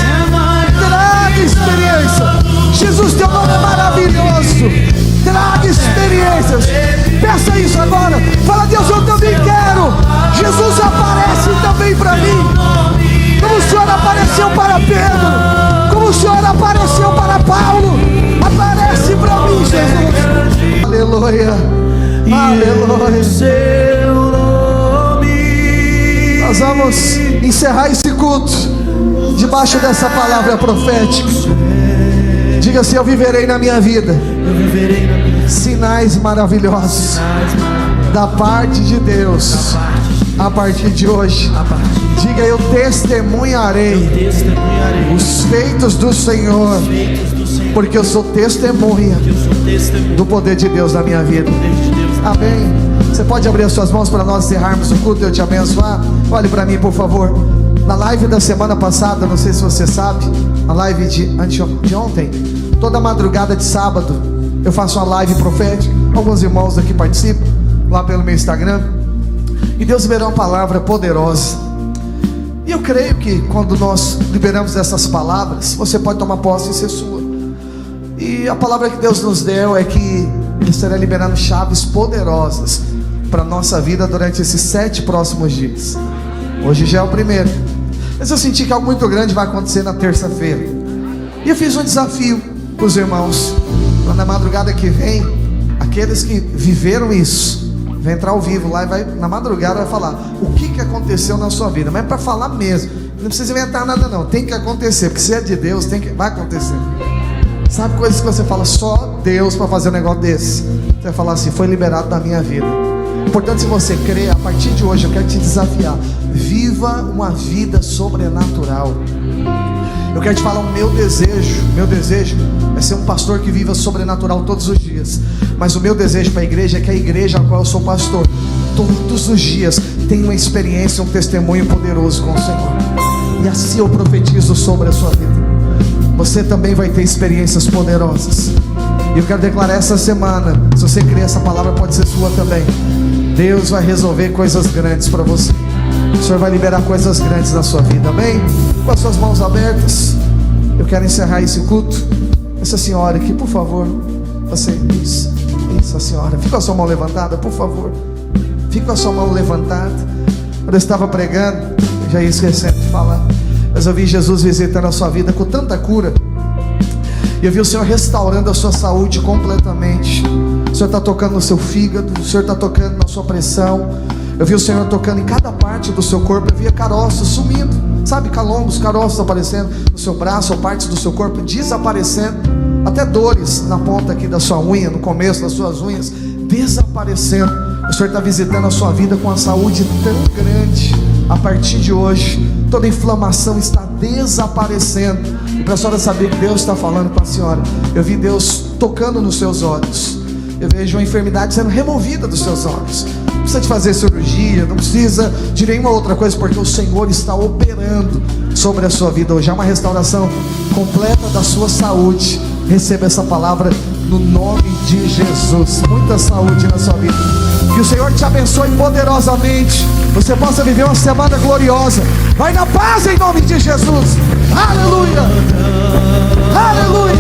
traga experiência. Jesus, teu nome é maravilhoso. Traga experiências. Peça isso agora. Fala: Deus, eu também quero. Jesus, aparece também para mim, como o Senhor apareceu para Pedro, como o Senhor apareceu para Paulo. Aparece para mim, Jesus. Aleluia, aleluia. Nós vamos encerrar esse culto debaixo dessa palavra profética. Diga assim: eu viverei na minha vida sinais maravilhosos da parte de Deus. A partir de hoje, diga: eu testemunharei os feitos do Senhor, porque eu sou testemunha do poder de Deus na minha vida. Amém. Você pode abrir as suas mãos para nós encerrarmos o culto e eu te abençoar? Olhe para mim, por favor. Na live da semana passada, não sei se você sabe, a live de ontem, toda madrugada de sábado, eu faço uma live profética. Alguns irmãos aqui participam, lá pelo meu Instagram. E Deus liberou uma palavra poderosa. E eu creio que quando nós liberamos essas palavras, você pode tomar posse e ser sua. E a palavra que Deus nos deu é que Ele estará liberando chaves poderosas para a nossa vida durante esses 7 próximos dias. Hoje já é o primeiro, mas eu senti que algo muito grande vai acontecer na terça-feira. E eu fiz um desafio para os irmãos. Na madrugada que vem, aqueles que viveram isso, vai entrar ao vivo lá e vai, na madrugada, vai falar o que aconteceu na sua vida. Mas é para falar mesmo, não precisa inventar nada não, tem que acontecer, porque se é de Deus, vai acontecer. Sabe coisas que você fala, só Deus para fazer um negócio desse? Você vai falar assim: foi liberado da minha vida. Portanto, se você crê, a partir de hoje eu quero te desafiar: viva uma vida sobrenatural. Eu quero te falar, o meu desejo é ser um pastor que viva sobrenatural todos os dias. Mas o meu desejo para a igreja é que a igreja a qual eu sou pastor, todos os dias, tenha uma experiência, um testemunho poderoso com o Senhor. E assim eu profetizo sobre a sua vida. Você também vai ter experiências poderosas. E eu quero declarar essa semana, se você crê, essa palavra pode ser sua também. Deus vai resolver coisas grandes para você. O Senhor vai liberar coisas grandes na sua vida, amém? Com as suas mãos abertas, eu quero encerrar esse culto. Essa senhora aqui, por favor. Você, isso, a senhora. Fica com a sua mão levantada, por favor. Fica com a sua mão levantada. Quando eu estava pregando, eu já ia esquecendo de falar, mas eu vi Jesus visitando a sua vida com tanta cura. E eu vi o Senhor restaurando a sua saúde completamente. O Senhor está tocando no seu fígado, o Senhor está tocando na sua pressão. Eu vi o Senhor tocando em cada parte do seu corpo. Eu via caroços sumindo, sabe, calombos, caroços aparecendo no seu braço ou partes do seu corpo desaparecendo. Até dores na ponta aqui da sua unha, no começo das suas unhas, desaparecendo. O Senhor está visitando a sua vida com a saúde tão grande. A partir de hoje, toda inflamação está desaparecendo. E para a senhora saber que Deus está falando com a senhora, eu vi Deus tocando nos seus olhos. Eu vejo uma enfermidade sendo removida dos seus olhos. Não precisa de fazer cirurgia, não precisa de nenhuma outra coisa, porque o Senhor está operando sobre a sua vida hoje. Há uma restauração completa da sua saúde. Receba essa palavra no nome de Jesus. Muita saúde na sua vida. Que o Senhor te abençoe poderosamente. Você possa viver uma semana gloriosa. Vai na paz em nome de Jesus. Aleluia. Aleluia.